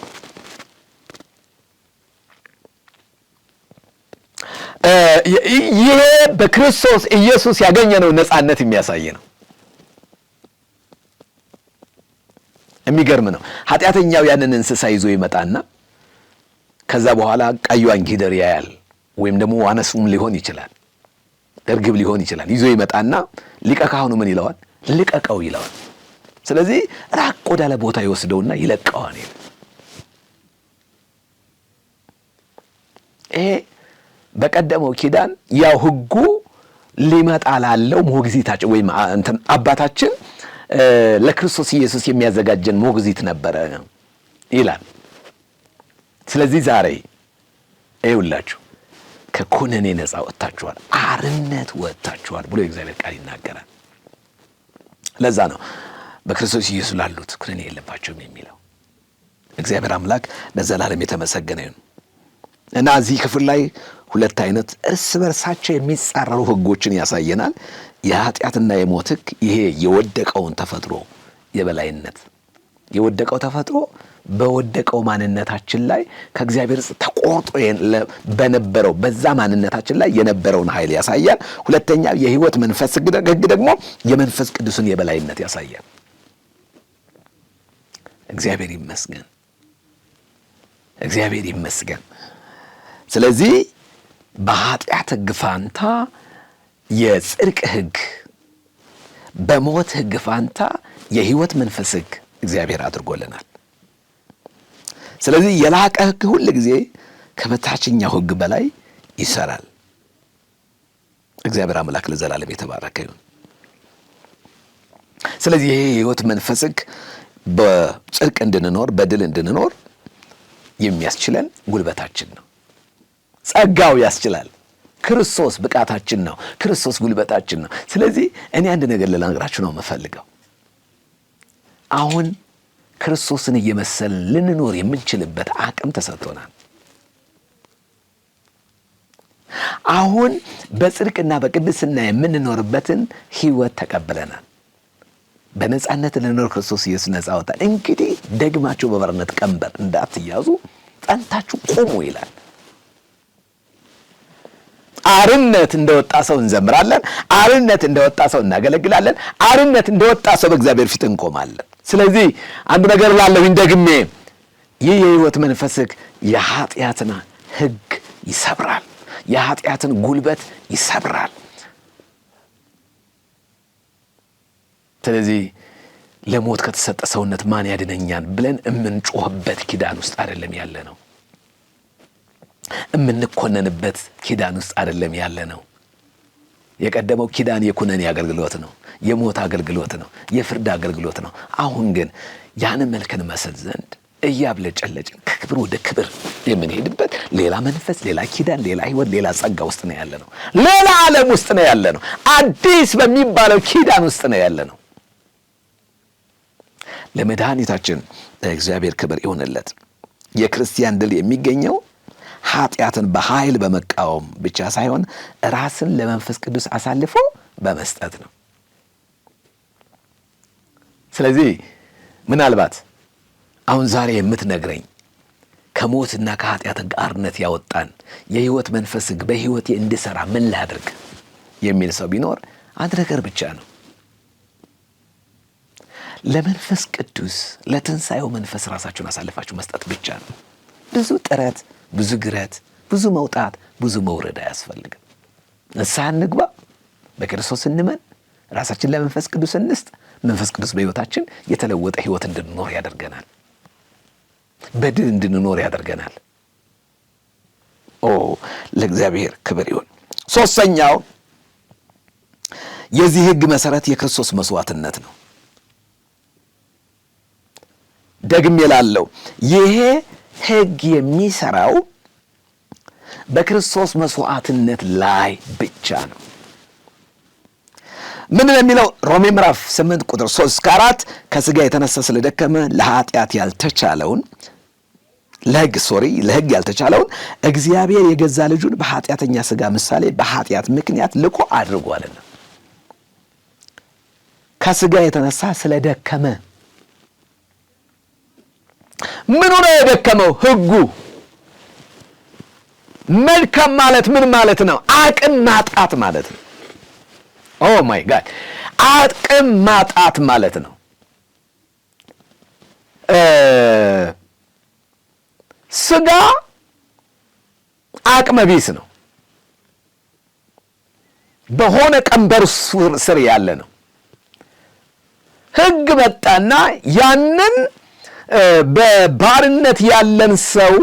ይሄ በክርስቶስ ኢየሱስ ያገኘነው ነፃነት የሚያሳይ ነው። የሚገርም ነው። ኃጢአተኛው ያንን እንስሳ ይዞ ይመጣና ከዛ በኋላ ቀዩን ጊደር ያያል፣ ወይም ደግሞ ዋነሱም ሊሆን ይችላል፣ እርግብ ሊሆን ይችላል። ይዞ ይመጣና ሊቀ ካህኑ ምን ይለዋል? ልቀቀው ይለዋል። ስለዚህ ራቅ ወዳለ ቦታ ይወስደውና ይለቀዋል። ይሄ በቀደመው ኪዳን ያው ሕጉ ሊመጣ ላለው ሞግዚታችን ወይም አባታችን ለክርስቶስ ኢየሱስ የሚያዘጋጀን ሞግዚት ነበረ ይላል። ስለዚህ ዛሬ ይኸውላችሁ ከኩነኔ ነፃ ወጥታችኋል፣ አርነት ወጥታችኋል ብሎ የእግዚአብሔር ቃል ይናገራል። ለዛ ነው በክርስቶስ ኢየሱስ ላሉት ኩነኔ የለባቸውም የሚለው። እግዚአብሔር አምላክ ለዘላለም የተመሰገነ ይሁን። እና እዚህ ክፍል ላይ ሁለት አይነት እርስ በርሳቸው የሚጻረሩ ሕጎችን ያሳየናል። የኃጢአትና የሞት ሕግ ይሄ የወደቀውን ተፈጥሮ የበላይነት፣ የወደቀው ተፈጥሮ በወደቀው ማንነታችን ላይ ከእግዚአብሔር ተቆርጦ በነበረው በዛ ማንነታችን ላይ የነበረውን ኃይል ያሳያል። ሁለተኛ የሕይወት መንፈስ ሕግ ደግሞ የመንፈስ ቅዱስን የበላይነት ያሳያል። እግዚአብሔር ይመስገን፣ እግዚአብሔር ይመስገን። ስለዚህ በኃጢአት ሕግ ፋንታ የጽድቅ ሕግ፣ በሞት ሕግ ፋንታ የሕይወት መንፈስ ሕግ እግዚአብሔር አድርጎልናል። ስለዚህ የላቀ ሕግ ሁል ጊዜ ከበታችኛው ሕግ በላይ ይሰራል። እግዚአብሔር አምላክ ለዘላለም የተባረከ ይሁን። ስለዚህ ይሄ የሕይወት መንፈስ ሕግ በጽድቅ እንድንኖር በድል እንድንኖር የሚያስችለን ጉልበታችን ነው። ጸጋው ያስችላል። ክርስቶስ ብቃታችን ነው። ክርስቶስ ጉልበታችን ነው። ስለዚህ እኔ አንድ ነገር ልነግራችሁ ነው የምፈልገው። አሁን ክርስቶስን እየመሰልን ልንኖር የምንችልበት አቅም ተሰጥቶናል። አሁን በጽድቅና በቅድስና የምንኖርበትን ሕይወት ተቀብለናል። በነጻነት ልንኖር ክርስቶስ ኢየሱስ ነጻ ወጣን። እንግዲህ ደግማችሁ በባርነት ቀንበር እንዳትያዙ ጸንታችሁ ቁሙ ይላል። አርነት እንደወጣ ሰው እንዘምራለን። አርነት እንደወጣ ሰው እናገለግላለን። አርነት እንደወጣ ሰው በእግዚአብሔር ፊት እንቆማለን። ስለዚህ አንድ ነገር ላለሁኝ ደግሜ ይህ የሕይወት መንፈስ ሕግ የኃጢአትን ሕግ ይሰብራል። የኃጢአትን ጉልበት ይሰብራል። ስለዚህ ለሞት ከተሰጠ ሰውነት ማን ያድነኛል ብለን የምንጮህበት ኪዳን ውስጥ አይደለም ያለ ነው። የምንኮነንበት ኪዳን ውስጥ አይደለም ያለ ነው። የቀደመው ኪዳን የኩነኔ አገልግሎት ነው፣ የሞት አገልግሎት ነው፣ የፍርድ አገልግሎት ነው። አሁን ግን ያንን መልክን መስል ዘንድ እያብለጨለጭን ከክብር ወደ ክብር የምንሄድበት ሌላ መንፈስ፣ ሌላ ኪዳን፣ ሌላ ሕይወት፣ ሌላ ጸጋ ውስጥ ነው ያለ ነው። ሌላ ዓለም ውስጥ ነው ያለ ነው። አዲስ በሚባለው ኪዳን ውስጥ ነው ያለ ነው። ለመድኃኒታችን እግዚአብሔር ክብር ይሁንለት። የክርስቲያን ድል የሚገኘው ኃጢአትን በኃይል በመቃወም ብቻ ሳይሆን ራስን ለመንፈስ ቅዱስ አሳልፎ በመስጠት ነው። ስለዚህ ምናልባት አሁን ዛሬ የምትነግረኝ ከሞትና ከኃጢአት ጋርነት ያወጣን የሕይወት መንፈስ ሕግ በሕይወቴ እንድሠራ ምን ላድርግ የሚል ሰው ቢኖር አንድ ነገር ብቻ ነው። ለመንፈስ ቅዱስ ለትንሣኤው መንፈስ ራሳችሁን አሳልፋችሁ መስጠት ብቻ ነው። ብዙ ጥረት፣ ብዙ ግረት፣ ብዙ መውጣት፣ ብዙ መውረድ አያስፈልግም። ንስሐ እንግባ፣ በክርስቶስ እንመን፣ ራሳችን ለመንፈስ ቅዱስ እንስጥ። መንፈስ ቅዱስ በሕይወታችን የተለወጠ ሕይወት እንድንኖር ያደርገናል። በድል እንድንኖር ያደርገናል። ለእግዚአብሔር ክብር ይሁን። ሦስተኛው የዚህ ሕግ መሠረት የክርስቶስ መሥዋዕትነት ነው። ደግሜ እላለሁ፣ ይሄ ሕግ የሚሠራው በክርስቶስ መሥዋዕትነት ላይ ብቻ ነው። ምን ነው የሚለው? ሮሜ ምዕራፍ 8 ቁጥር 3-4 ከሥጋ የተነሳ ስለደከመ ለኃጢአት ያልተቻለውን ለሕግ ያልተቻለውን እግዚአብሔር የገዛ ልጁን በኃጢአተኛ ሥጋ ምሳሌ በኃጢአት ምክንያት ልኮ አድርጓልና። ከሥጋ የተነሳ ስለደከመ ምኑ ነው የደከመው? ሕጉ። መልካም ማለት ምን ማለት ነው? አቅም ማጣት ማለት ነው። ኦ ማይ ጋድ፣ አቅም ማጣት ማለት ነው። ሥጋ አቅመ ቢስ ነው። በሆነ ቀንበር ስር ያለ ነው። ሕግ መጣና ያንን በባርነት ያለን ሰው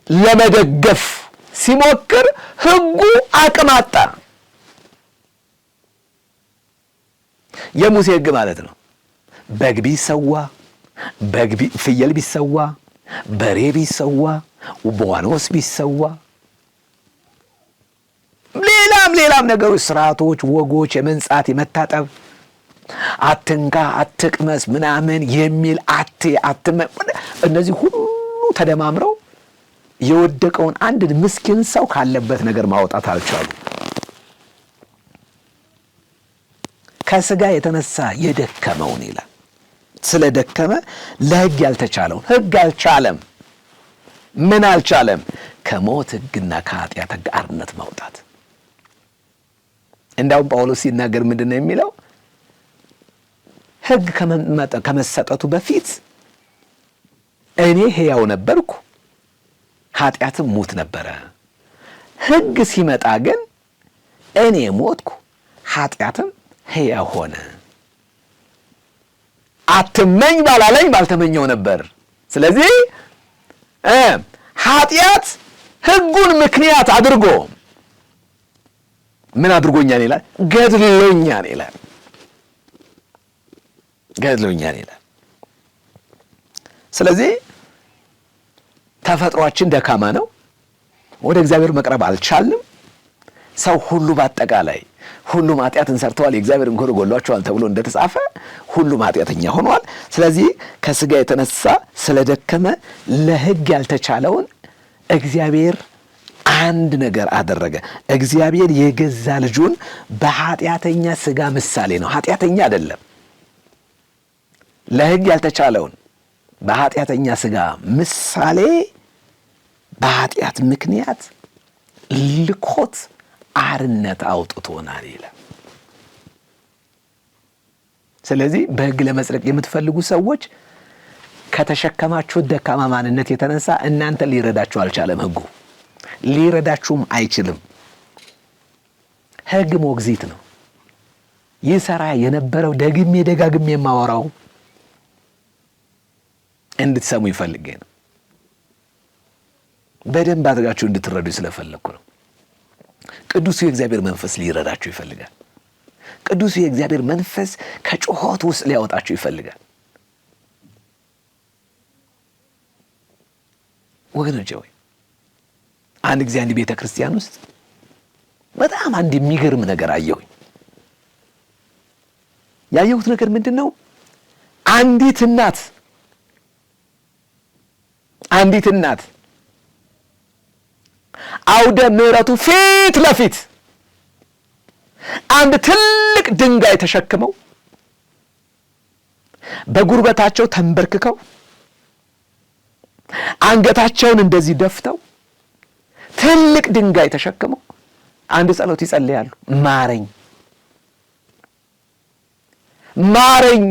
ለመደገፍ ሲሞክር ሕጉ አቅም አጣ። የሙሴ ሕግ ማለት ነው። በግ ቢሰዋ፣ ፍየል ቢሰዋ፣ በሬ ቢሰዋ፣ ዋኖስ ቢሰዋ፣ ሌላም ነገሮች፣ ስርዓቶች፣ ወጎች፣ የመንጻት፣ የመታጠብ፣ አትንካ፣ አትቅመስ ምናምን የሚል እነዚህ ሁሉ ተደማምረው የወደቀውን አንድ ምስኪን ሰው ካለበት ነገር ማውጣት አልቻሉ። ከሥጋ የተነሳ የደከመውን ይላል። ስለደከመ ለሕግ ያልተቻለውን ሕግ አልቻለም። ምን አልቻለም? ከሞት ሕግና ከኃጢአት ጋርነት ማውጣት። እንዳውም ጳውሎስ ሲናገር ምንድን ነው የሚለው? ሕግ ከመሰጠቱ በፊት እኔ ሕያው ነበርኩ፣ ኃጢአትም ሙት ነበረ። ሕግ ሲመጣ ግን እኔ ሞትኩ፣ ኃጢአትም ሕያው ሆነ። አትመኝ ባላለኝ ባልተመኘው ነበር። ስለዚህ ኃጢአት ሕጉን ምክንያት አድርጎ ምን አድርጎኛል ይላል? ገድሎኛል ይላል። ገድሎኛል ይላል። ስለዚህ ተፈጥሯችን ደካማ ነው። ወደ እግዚአብሔር መቅረብ አልቻልንም። ሰው ሁሉ በአጠቃላይ ሁሉም ኃጢአትን ሰርተዋል፣ የእግዚአብሔርን ክብር ጎድሏቸዋል ተብሎ እንደተጻፈ ሁሉም ኃጢአተኛ ሆነዋል። ስለዚህ ከሥጋ የተነሳ ስለደከመ ለሕግ ያልተቻለውን እግዚአብሔር አንድ ነገር አደረገ። እግዚአብሔር የገዛ ልጁን በኃጢአተኛ ሥጋ ምሳሌ ነው፣ ኃጢአተኛ አይደለም። ለሕግ ያልተቻለውን በኃጢአተኛ ሥጋ ምሳሌ በኃጢአት ምክንያት ልኮት አርነት አውጥቶናል ይላል። ስለዚህ በሕግ ለመጽደቅ የምትፈልጉ ሰዎች ከተሸከማችሁ ደካማ ማንነት የተነሳ እናንተ ሊረዳችሁ አልቻለም። ሕጉ ሊረዳችሁም አይችልም። ሕግ ሞግዚት ነው። ይሰራ የነበረው ደግሜ ደጋግሜ የማወራው እንድትሰሙ ይፈልጌ ነው። በደንብ አድርጋችሁ እንድትረዱ ስለፈለኩ ነው። ቅዱሱ የእግዚአብሔር መንፈስ ሊረዳችሁ ይፈልጋል። ቅዱሱ የእግዚአብሔር መንፈስ ከጩኸት ውስጥ ሊያወጣችሁ ይፈልጋል። ወገኖቼ ሆይ አንድ ጊዜ አንድ ቤተ ክርስቲያን ውስጥ በጣም አንድ የሚገርም ነገር አየሁኝ። ያየሁት ነገር ምንድን ነው? አንዲት እናት አውደ ምሕረቱ ፊት ለፊት አንድ ትልቅ ድንጋይ ተሸክመው በጉርበታቸው ተንበርክከው አንገታቸውን እንደዚህ ደፍተው ትልቅ ድንጋይ ተሸክመው አንድ ጸሎት ይጸልያሉ። ማረኝ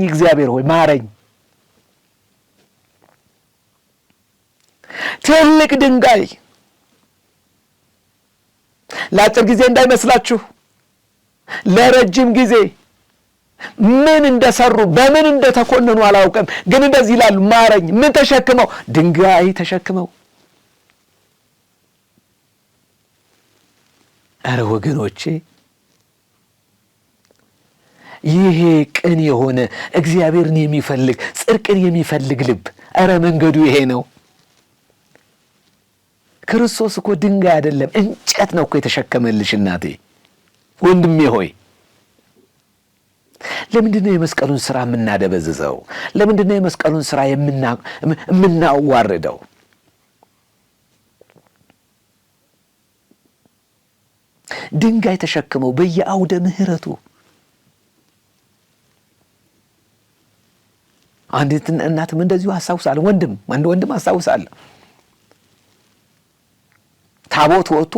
እግዚአብሔር ሆይ ማረኝ። ትልቅ ድንጋይ ለአጭር ጊዜ እንዳይመስላችሁ፣ ለረጅም ጊዜ ምን እንደሰሩ በምን እንደተኮነኑ አላውቅም፣ ግን እንደዚህ ይላሉ ማረኝ። ምን ተሸክመው? ድንጋይ ተሸክመው። አረ ወገኖቼ ይሄ ቅን የሆነ እግዚአብሔርን የሚፈልግ ጽድቅን የሚፈልግ ልብ፣ አረ መንገዱ ይሄ ነው። ክርስቶስ እኮ ድንጋይ አይደለም እንጨት ነው እኮ የተሸከመልሽ እናቴ፣ ወንድሜ ሆይ። ለምንድነው የመስቀሉን ሥራ የምናደበዝዘው? ለምንድነው የመስቀሉን ሥራ የምናዋርደው? ድንጋይ ተሸክመው በየአውደ ምሕረቱ አንዲት እናትም እንደዚሁ አስታውሳለሁ። ወንድም አስታውሳለሁ። ታቦት ወጥቶ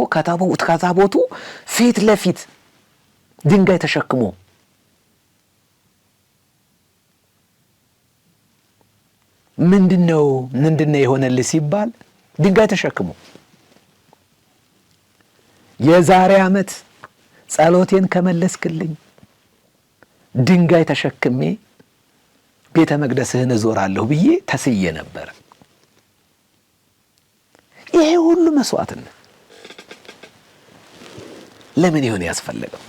ከታቦቱ ፊት ለፊት ድንጋይ ተሸክሞ ምንድነው የሆነልህ ሲባል ድንጋይ ተሸክሞ የዛሬ ዓመት ጸሎቴን ከመለስክልኝ ድንጋይ ተሸክሜ ቤተ መቅደስህን እዞራለሁ ብዬ ተስዬ ነበር። ይሄ ሁሉ መስዋዕትነት ለምን ይሆን ያስፈለገው?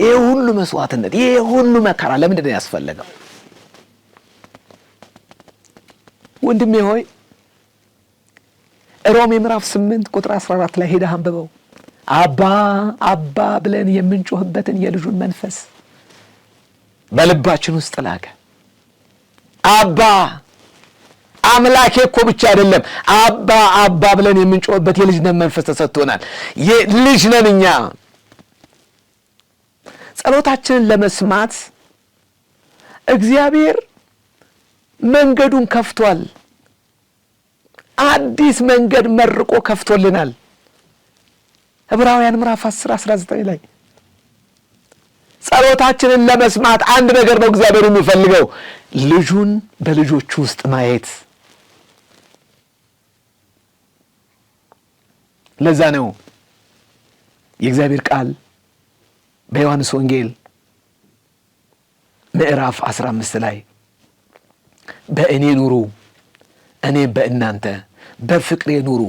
ይሄ ሁሉ መስዋዕትነት፣ ይሄ ሁሉ መከራ ለምንድን ነው ያስፈለገው? ወንድሜ ሆይ ሮሜ ምዕራፍ 8 ቁጥር 14 ላይ ሄደህ አንብበው። አባ ብለን የምንጮህበትን የልጁን መንፈስ በልባችን ውስጥ ላከ። አባ አምላኬ እኮ ብቻ አይደለም፣ አባ ብለን የምንጮህበት የልጅነት መንፈስ ተሰጥቶናል። ልጅ ነን እኛ። ጸሎታችንን ለመስማት እግዚአብሔር መንገዱን ከፍቷል። አዲስ መንገድ መርቆ ከፍቶልናል። ዕብራውያን ምዕራፍ 10:19 ላይ ጸሎታችንን ለመስማት አንድ ነገር ነው እግዚአብሔር የሚፈልገው፣ ልጁን በልጆቹ ውስጥ ማየት። ለዛ ነው የእግዚአብሔር ቃል በዮሐንስ ወንጌል ምዕራፍ 15 ላይ በእኔ ኑሩ እኔም በእናንተ በፍቅሬ ኑሩ፣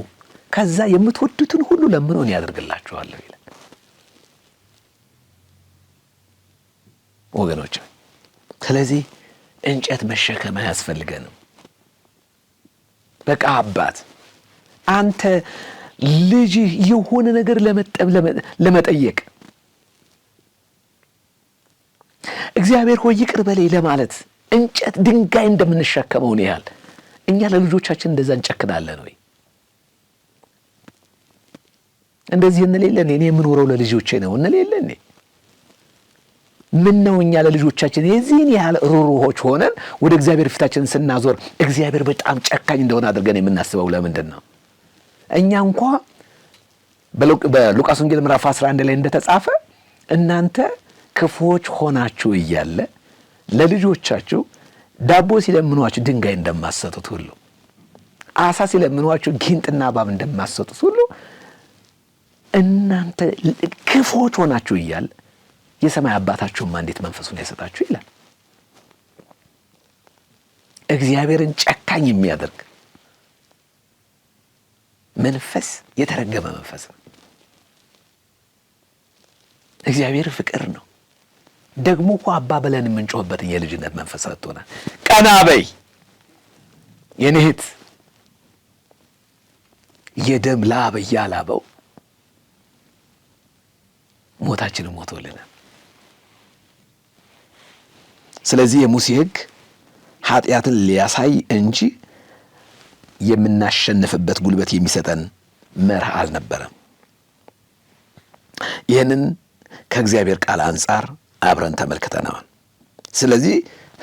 ከዛ የምትወዱትን ሁሉ ለምኑ እኔ ያደርግላችኋለሁ ይላል። ወገኖች ስለዚህ እንጨት መሸከም አያስፈልገንም። በቃ አባት አንተ ልጅህ የሆነ ነገር ለመጠየቅ እግዚአብሔር ሆይ ይቅር በለኝ ለማለት እንጨት ድንጋይ እንደምንሸከመው ነው ያህል እኛ ለልጆቻችን እንደዛ እንጨክናለን ወይ? እንደዚህ እንሌለን። እኔ የምኖረው ለልጆቼ ነው እንሌለን። ምን ነው እኛ ለልጆቻችን የዚህን ያህል ሩሩሆች ሆነን ወደ እግዚአብሔር ፊታችንን ስናዞር እግዚአብሔር በጣም ጨካኝ እንደሆነ አድርገን የምናስበው ለምንድን ነው? እኛ እንኳ በሉቃስ ወንጌል ምዕራፍ 11 ላይ እንደተጻፈ እናንተ ክፉዎች ሆናችሁ እያለ ለልጆቻችሁ ዳቦ ሲለምኗችሁ ድንጋይ እንደማትሰጡት ሁሉ አሳ ሲለምኗችሁ ጊንጥና እባብ እንደማትሰጡት ሁሉ እናንተ ክፉዎች ሆናችሁ እያለ የሰማይ አባታችሁማ እንዴት መንፈሱን አይሰጣችሁ ይላል። እግዚአብሔርን ጨካኝ የሚያደርግ መንፈስ የተረገመ መንፈስ ነው። እግዚአብሔር ፍቅር ነው። ደግሞ እኮ አባ ብለን የምንጮህበትን የልጅነት መንፈስ ሰጥቶናል። ቀና በይ የኔ እህት፣ የደም ላብ እያላበው ሞታችንን ሞቶልናል። ስለዚህ የሙሴ ሕግ ኃጢአትን ሊያሳይ እንጂ የምናሸንፍበት ጉልበት የሚሰጠን መርህ አልነበረም። ይህንን ከእግዚአብሔር ቃል አንጻር አብረን ተመልክተናል። ስለዚህ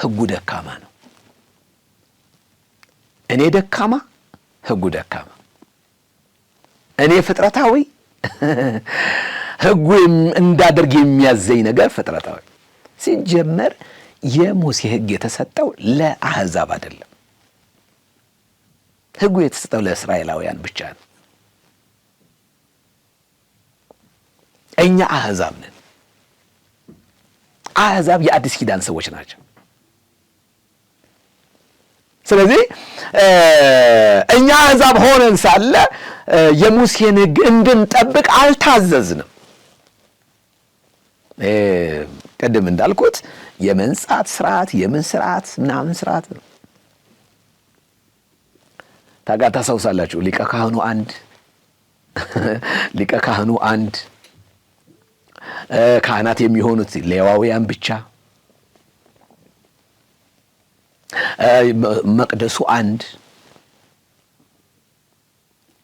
ሕጉ ደካማ ነው። እኔ ደካማ፣ ሕጉ ደካማ። እኔ ፍጥረታዊ፣ ሕጉ እንዳደርግ የሚያዘኝ ነገር ፍጥረታዊ። ሲጀመር የሙሴ ሕግ የተሰጠው ለአሕዛብ አይደለም። ሕጉ የተሰጠው ለእስራኤላውያን ብቻ ነው። እኛ አሕዛብ ነን። አሕዛብ የአዲስ ኪዳን ሰዎች ናቸው። ስለዚህ እኛ አሕዛብ ሆነን ሳለ የሙሴን ሕግ እንድንጠብቅ አልታዘዝንም። ቅድም እንዳልኩት የመንጻት ስርዓት፣ የምን ስርዓት ምናምን ስርዓት ነው። ታውቃላችሁ ሊቀ ካህኑ አንድ ካህናት የሚሆኑት ሌዋውያን ብቻ፣ መቅደሱ አንድ።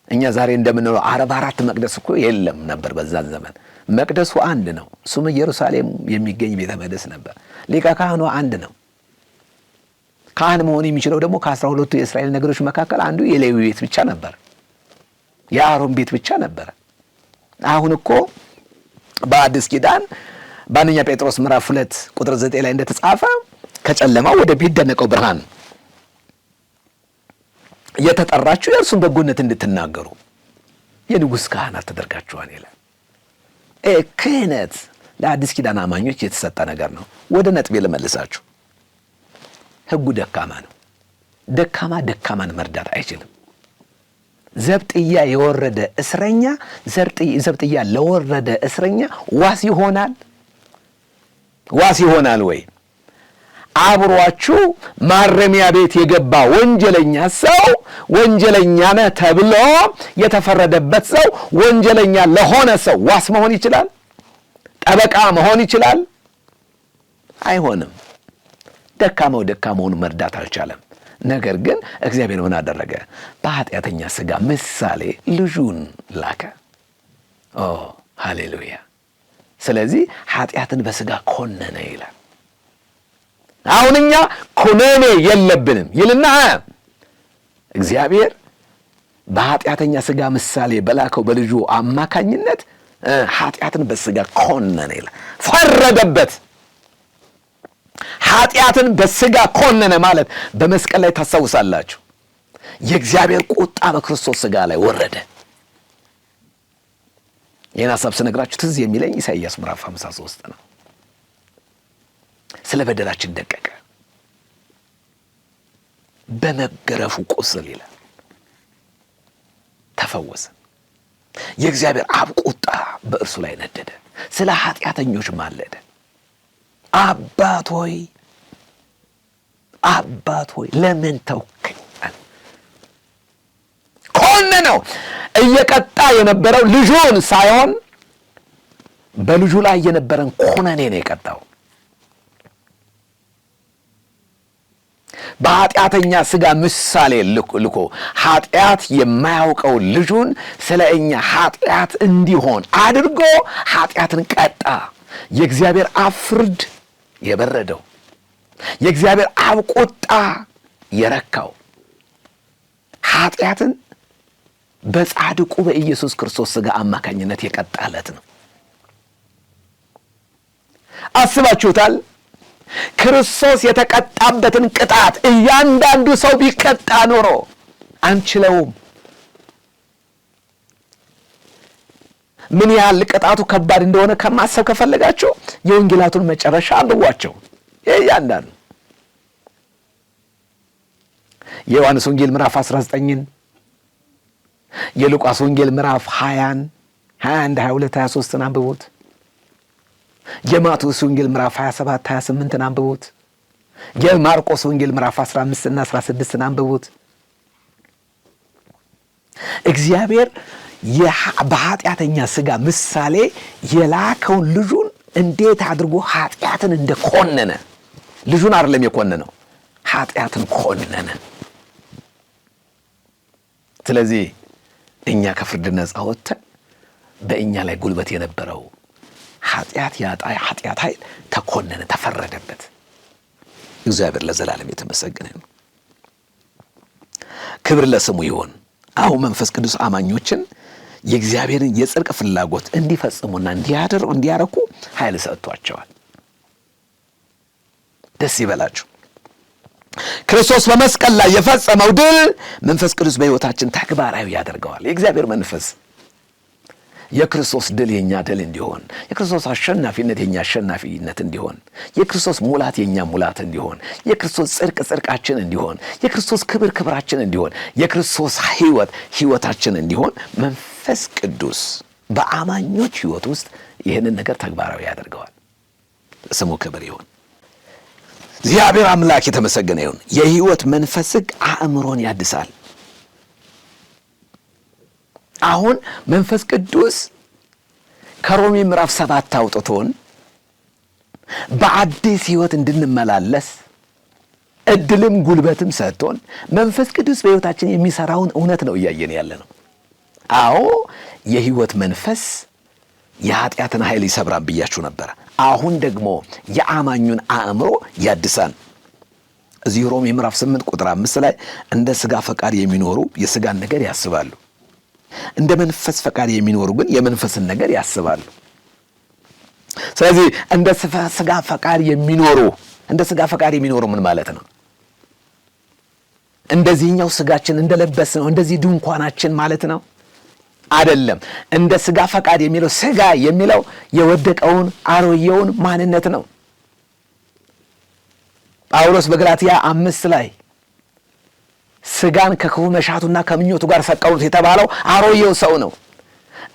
እኛ ዛሬ እንደምንለው 44 መቅደስ እኮ የለም ነበር በዛን ዘመን። መቅደሱ አንድ ነው። እሱም ኢየሩሳሌም የሚገኝ ቤተ መቅደስ ነበር። ሊቀ ካህኑ አንድ ነው። ካህን መሆን የሚችለው ደግሞ ከ12ቱ የእስራኤል ነገዶች መካከል አንዱ የሌዊ ቤት ብቻ ነበር፣ የአሮን ቤት ብቻ ነበር። አሁን እኮ በአዲስ ኪዳን በአንደኛ ጴጥሮስ ምዕራፍ 2 ቁጥር 9 ላይ እንደተጻፈ ከጨለማው ወደ ሚደነቀው ብርሃን የተጠራችሁ የእርሱን በጎነት እንድትናገሩ የንጉሥ ካህናት ተደርጋችኋል ይላል። ክህነት ለአዲስ ኪዳን አማኞች የተሰጠ ነገር ነው። ወደ ነጥቤ ልመልሳችሁ። ሕጉ ደካማ ነው። ደካማን መርዳት አይችልም። ዘብጥያ የወረደ እስረኛ ዘብጥያ ለወረደ እስረኛ ዋስ ይሆናል ወይ? አብሯችሁ ማረሚያ ቤት የገባ ወንጀለኛ ሰው ወንጀለኛ ነህ ተብሎ የተፈረደበት ሰው ወንጀለኛ ለሆነ ሰው ዋስ መሆን ይችላል? ጠበቃ መሆን ይችላል? አይሆንም። ደካማውን መርዳት አልቻለም። ነገር ግን እግዚአብሔር ምን አደረገ? በኃጢአተኛ ሥጋ ምሳሌ ልጁን ላከ። ሃሌሉያ! ስለዚህ ኃጢአትን በሥጋ ኮነነ ይላል። አሁን እኛ ኩነኔ የለብንም ይልና እግዚአብሔር በኃጢአተኛ ሥጋ ምሳሌ በላከው በልጁ አማካኝነት ኃጢአትን በሥጋ ኮነነ ይላል። ፈረደበት። ኃጢአትን በሥጋ ኮነነ ማለት በመስቀል ላይ ታስታውሳላችሁ፣ የእግዚአብሔር ቁጣ በክርስቶስ ሥጋ ላይ ወረደ። ይህን ሐሳብ ስነግራችሁ ትዝ የሚለኝ ኢሳይያስ ምዕራፍ 53 ነው። ስለ በደላችን ደቀቀ፣ በመገረፉ ቁስል ይላል ተፈወሰ። የእግዚአብሔር አብ ቁጣ በእርሱ ላይ ነደደ፣ ስለ ኃጢአተኞች ማለደ። አባት ሆይ ለምን ተውከኝ? ኮነነው። እየቀጣ የነበረው ልጁን ሳይሆን በልጁ ላይ የነበረን ኮነኔ ነው የቀጣው። በኃጢአተኛ ሥጋ ምሳሌ ልኮ ኃጢአት የማያውቀው ልጁን ስለ እኛ ኃጢአት እንዲሆን አድርጎ ኃጢአትን ቀጣ። የእግዚአብሔር አብ ፍርድ የበረደው፣ የእግዚአብሔር አብ ቁጣ የረካው ኃጢአትን በጻድቁ በኢየሱስ ክርስቶስ ሥጋ አማካኝነት የቀጣ ዕለት ነው። አስባችሁታል? ክርስቶስ የተቀጣበትን ቅጣት እያንዳንዱ ሰው ቢቀጣ ኖሮ አንችለውም። ምን ያህል ቅጣቱ ከባድ እንደሆነ ከማሰብ ከፈለጋችሁ የወንጌላቱን መጨረሻ አንብቧቸው። እያንዳንዱ የዮሐንስ ወንጌል ምዕራፍ 19ን፣ የሉቃስ ወንጌል ምዕራፍ 20ን፣ 21፣ 22፣ 23ን አንብቡት። የማቴዎስ ወንጌል ምዕራፍ 27፣ 28ን አንብቡት። የማርቆስ ወንጌል ምዕራፍ 15 እና 16ን አንብቡት። እግዚአብሔር በኃጢአተኛ ሥጋ ምሳሌ የላከውን ልጁን እንዴት አድርጎ ኃጢአትን እንደኮነነ፣ ልጁን አይደለም የኮነነው፣ ኃጢአትን ኮነነ። ስለዚህ እኛ ከፍርድ ነፃ ወጥተን በእኛ ላይ ጉልበት የነበረው ኃጢአት ኃይል ተኮነነ፣ ተፈረደበት። እግዚአብሔር ለዘላለም የተመሰገነ ነው። ክብር ለስሙ ይሁን። አሁን መንፈስ ቅዱስ አማኞችን የእግዚአብሔርን የጽድቅ ፍላጎት እንዲፈጽሙና እንዲያረኩ ኃይል ሰጥቷቸዋል። ደስ ይበላችሁ። ክርስቶስ በመስቀል ላይ የፈጸመው ድል መንፈስ ቅዱስ በሕይወታችን ተግባራዊ ያደርገዋል። የእግዚአብሔር መንፈስ የክርስቶስ ድል የኛ ድል እንዲሆን፣ የክርስቶስ አሸናፊነት የኛ አሸናፊነት እንዲሆን፣ የክርስቶስ ሙላት የኛ ሙላት እንዲሆን፣ የክርስቶስ ጽድቅ ጽድቃችን እንዲሆን፣ የክርስቶስ ክብር ክብራችን እንዲሆን፣ የክርስቶስ ሕይወት ሕይወታችን እንዲሆን መንፈስ ቅዱስ በአማኞች ሕይወት ውስጥ ይህንን ነገር ተግባራዊ ያደርገዋል። ስሙ ክብር ይሁን። እግዚአብሔር አምላክ የተመሰገነ ይሁን። የሕይወት መንፈስ አእምሮን ያድሳል። አሁን መንፈስ ቅዱስ ከሮሜ ምዕራፍ 7 አውጥቶን በአዲስ ሕይወት እንድንመላለስ እድልም ጉልበትም ሰጥቶን መንፈስ ቅዱስ በሕይወታችን የሚሰራውን እውነት ነው እያየን ያለ ነው። አዎ የሕይወት መንፈስ የኃጢአትን ኃይል ይሰብራል ብያችሁ ነበር። አሁን ደግሞ የአማኙን አእምሮ ያድሳል። እዚህ ሮሜ ምዕራፍ 8 ቁጥር 5 ላይ እንደ ሥጋ ፈቃድ የሚኖሩ የሥጋን ነገር ያስባሉ፣ እንደ መንፈስ ፈቃድ የሚኖሩ ግን የመንፈስን ነገር ያስባሉ። ስለዚህ እንደ ሥጋ ፈቃድ የሚኖሩ ምን ማለት ነው? እንደዚህኛው ሥጋችን እንደለበስ ነው እንደዚህ ድንኳናችን ማለት ነው አይደለም። እንደ ሥጋ ፈቃድ የሚለው ሥጋ የሚለው የወደቀውን አሮጌውን ማንነት ነው። ጳውሎስ በገላትያ 5 ላይ ሥጋን ከክፉ መሻቱና ከምኞቱ ጋር ሰቀሉት የተባለው አሮጌው ሰው ነው።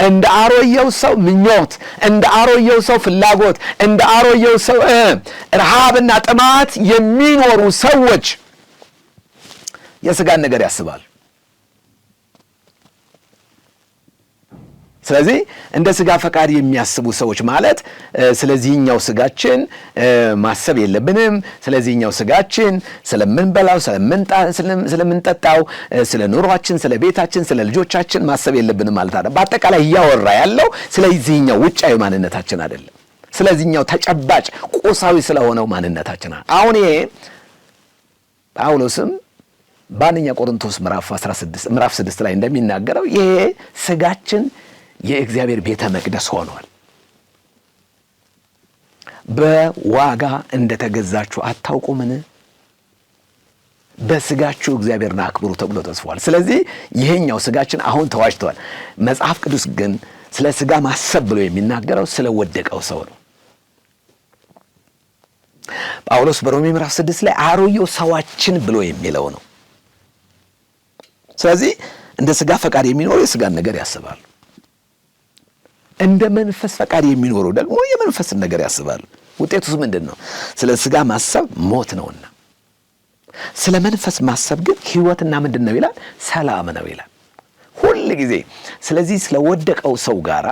እንደ አሮጌው ሰው ምኞት፣ እንደ አሮጌው ሰው ፍላጎት፣ እንደ አሮጌው ሰው ረሃብና ጥማት የሚኖሩ ሰዎች የሥጋን ነገር ያስባሉ። ስለዚህ እንደ ሥጋ ፈቃድ የሚያስቡ ሰዎች ማለት ስለዚህኛው ሥጋችን ማሰብ የለብንም፣ ስለዚህኛው ሥጋችን ስለምንበላው፣ ስለምንጠጣው፣ ስለ ኑሯችን፣ ስለ ቤታችን፣ ስለ ልጆቻችን ማሰብ የለብንም ማለት አይደለም። በአጠቃላይ እያወራ ያለው ስለዚህኛው ውጫዊ ማንነታችን አይደለም፣ ስለዚህኛው ተጨባጭ ቁሳዊ ስለሆነው ማንነታችን። አሁን ይሄ ጳውሎስም በአንደኛ ቆሮንቶስ ምዕራፍ 6 ላይ እንደሚናገረው ይሄ ሥጋችን የእግዚአብሔር ቤተ መቅደስ ሆኗል። በዋጋ እንደተገዛችሁ አታውቁምን? በሥጋችሁ እግዚአብሔርን አክብሩ ተብሎ ተጽፏል። ስለዚህ ይሄኛው ሥጋችን አሁን ተዋጅቷል። መጽሐፍ ቅዱስ ግን ስለ ሥጋ ማሰብ ብሎ የሚናገረው ስለ ወደቀው ሰው ነው። ጳውሎስ በሮሜ ምዕራፍ 6 ላይ አሮጌው ሰዋችን ብሎ የሚለው ነው። ስለዚህ እንደ ሥጋ ፈቃድ የሚኖሩ የሥጋን ነገር ያስባሉ፣ እንደ መንፈስ ፈቃድ የሚኖሩ ደግሞ የመንፈስን ነገር ያስባሉ። ውጤቱስ ምንድን ነው? ስለ ሥጋ ማሰብ ሞት ነውና፣ ስለ መንፈስ ማሰብ ግን ሕይወትና ምንድን ነው ይላል? ሰላም ነው ይላል ሁል ጊዜ። ስለዚህ ስለ ወደቀው ሰው ጋራ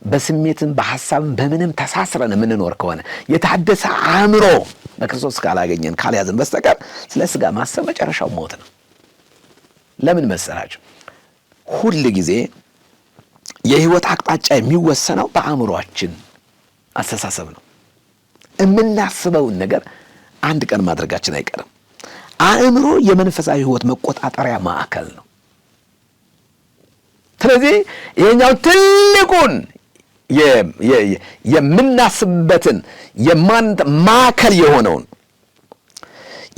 በስሜትም በሐሳብም በምንም ተሳስረን የምንኖር ከሆነ የታደሰ አእምሮ በክርስቶስ ካላገኘን ካልያዝን በስተቀር ስለ ሥጋ ማሰብ መጨረሻው ሞት ነው። ለምን መሰላችሁ? ሁል ጊዜ የሕይወት አቅጣጫ የሚወሰነው በአእምሮአችን አስተሳሰብ ነው። የምናስበውን ነገር አንድ ቀን ማድረጋችን አይቀርም። አእምሮ የመንፈሳዊ ሕይወት መቆጣጠሪያ ማዕከል ነው። ስለዚህ ይሄኛው ትልቁን የምናስብበትን ማዕከል የሆነውን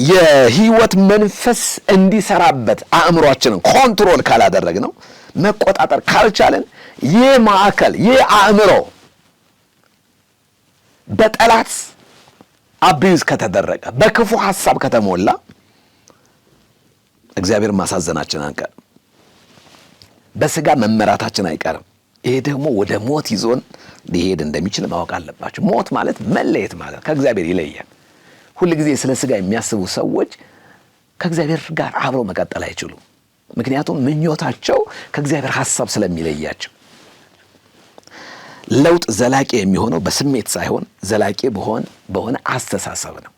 የህይወት መንፈስ እንዲሰራበት አእምሯችንን ኮንትሮል ካላደረግነው፣ መቆጣጠር ካልቻለን፣ ይህ ማዕከል ይህ አእምሮ በጠላት አቢዩዝ ከተደረገ፣ በክፉ ሐሳብ ከተሞላ እግዚአብሔር ማሳዘናችን አንቀርም፣ በስጋ መመራታችን አይቀርም። ይሄ ደግሞ ወደ ሞት ይዞን ሊሄድ እንደሚችል ማወቅ አለባቸው። ሞት ማለት መለየት ማለት ከእግዚአብሔር ይለያል። ሁል ጊዜ ስለ ስጋ የሚያስቡ ሰዎች ከእግዚአብሔር ጋር አብረው መቀጠል አይችሉም። ምክንያቱም ምኞታቸው ከእግዚአብሔር ሐሳብ ስለሚለያቸው። ለውጥ ዘላቂ የሚሆነው በስሜት ሳይሆን ዘላቂ በሆነ አስተሳሰብ ነው።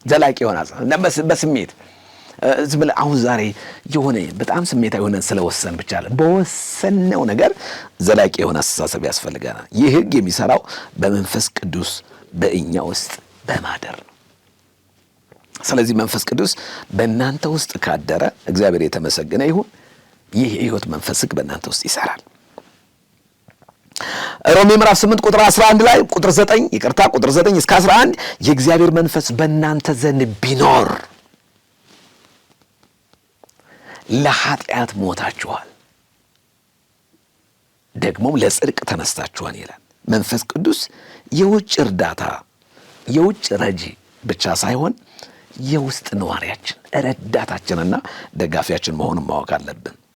ዘላቂ የሆነ አስተሳሰብ በስሜት ዝም ብለህ አሁን ዛሬ የሆነ በጣም ስሜታዊ ሆነን ስለወሰን ብቻ አለ በወሰነው ነገር ዘላቂ የሆነ አስተሳሰብ ያስፈልገናል። ይህ ሕግ የሚሰራው በመንፈስ ቅዱስ በእኛ ውስጥ በማደር ነው። ስለዚህ መንፈስ ቅዱስ በእናንተ ውስጥ ካደረ እግዚአብሔር የተመሰገነ ይሁን። ይህ የሕይወት መንፈስ ሕግ በእናንተ ውስጥ ይሰራል። ሮሜ ምዕራፍ 8 ቁጥር 11 ላይ ቁጥር 9 እስከ 11 የእግዚአብሔር መንፈስ በእናንተ ዘንድ ቢኖር ለኃጢአት ሞታችኋል፣ ደግሞም ለጽድቅ ተነስታችኋል ይላል። መንፈስ ቅዱስ የውጭ እርዳታ የውጭ ረጂ ብቻ ሳይሆን የውስጥ ነዋሪያችን ረዳታችንና ደጋፊያችን መሆኑን ማወቅ አለብን።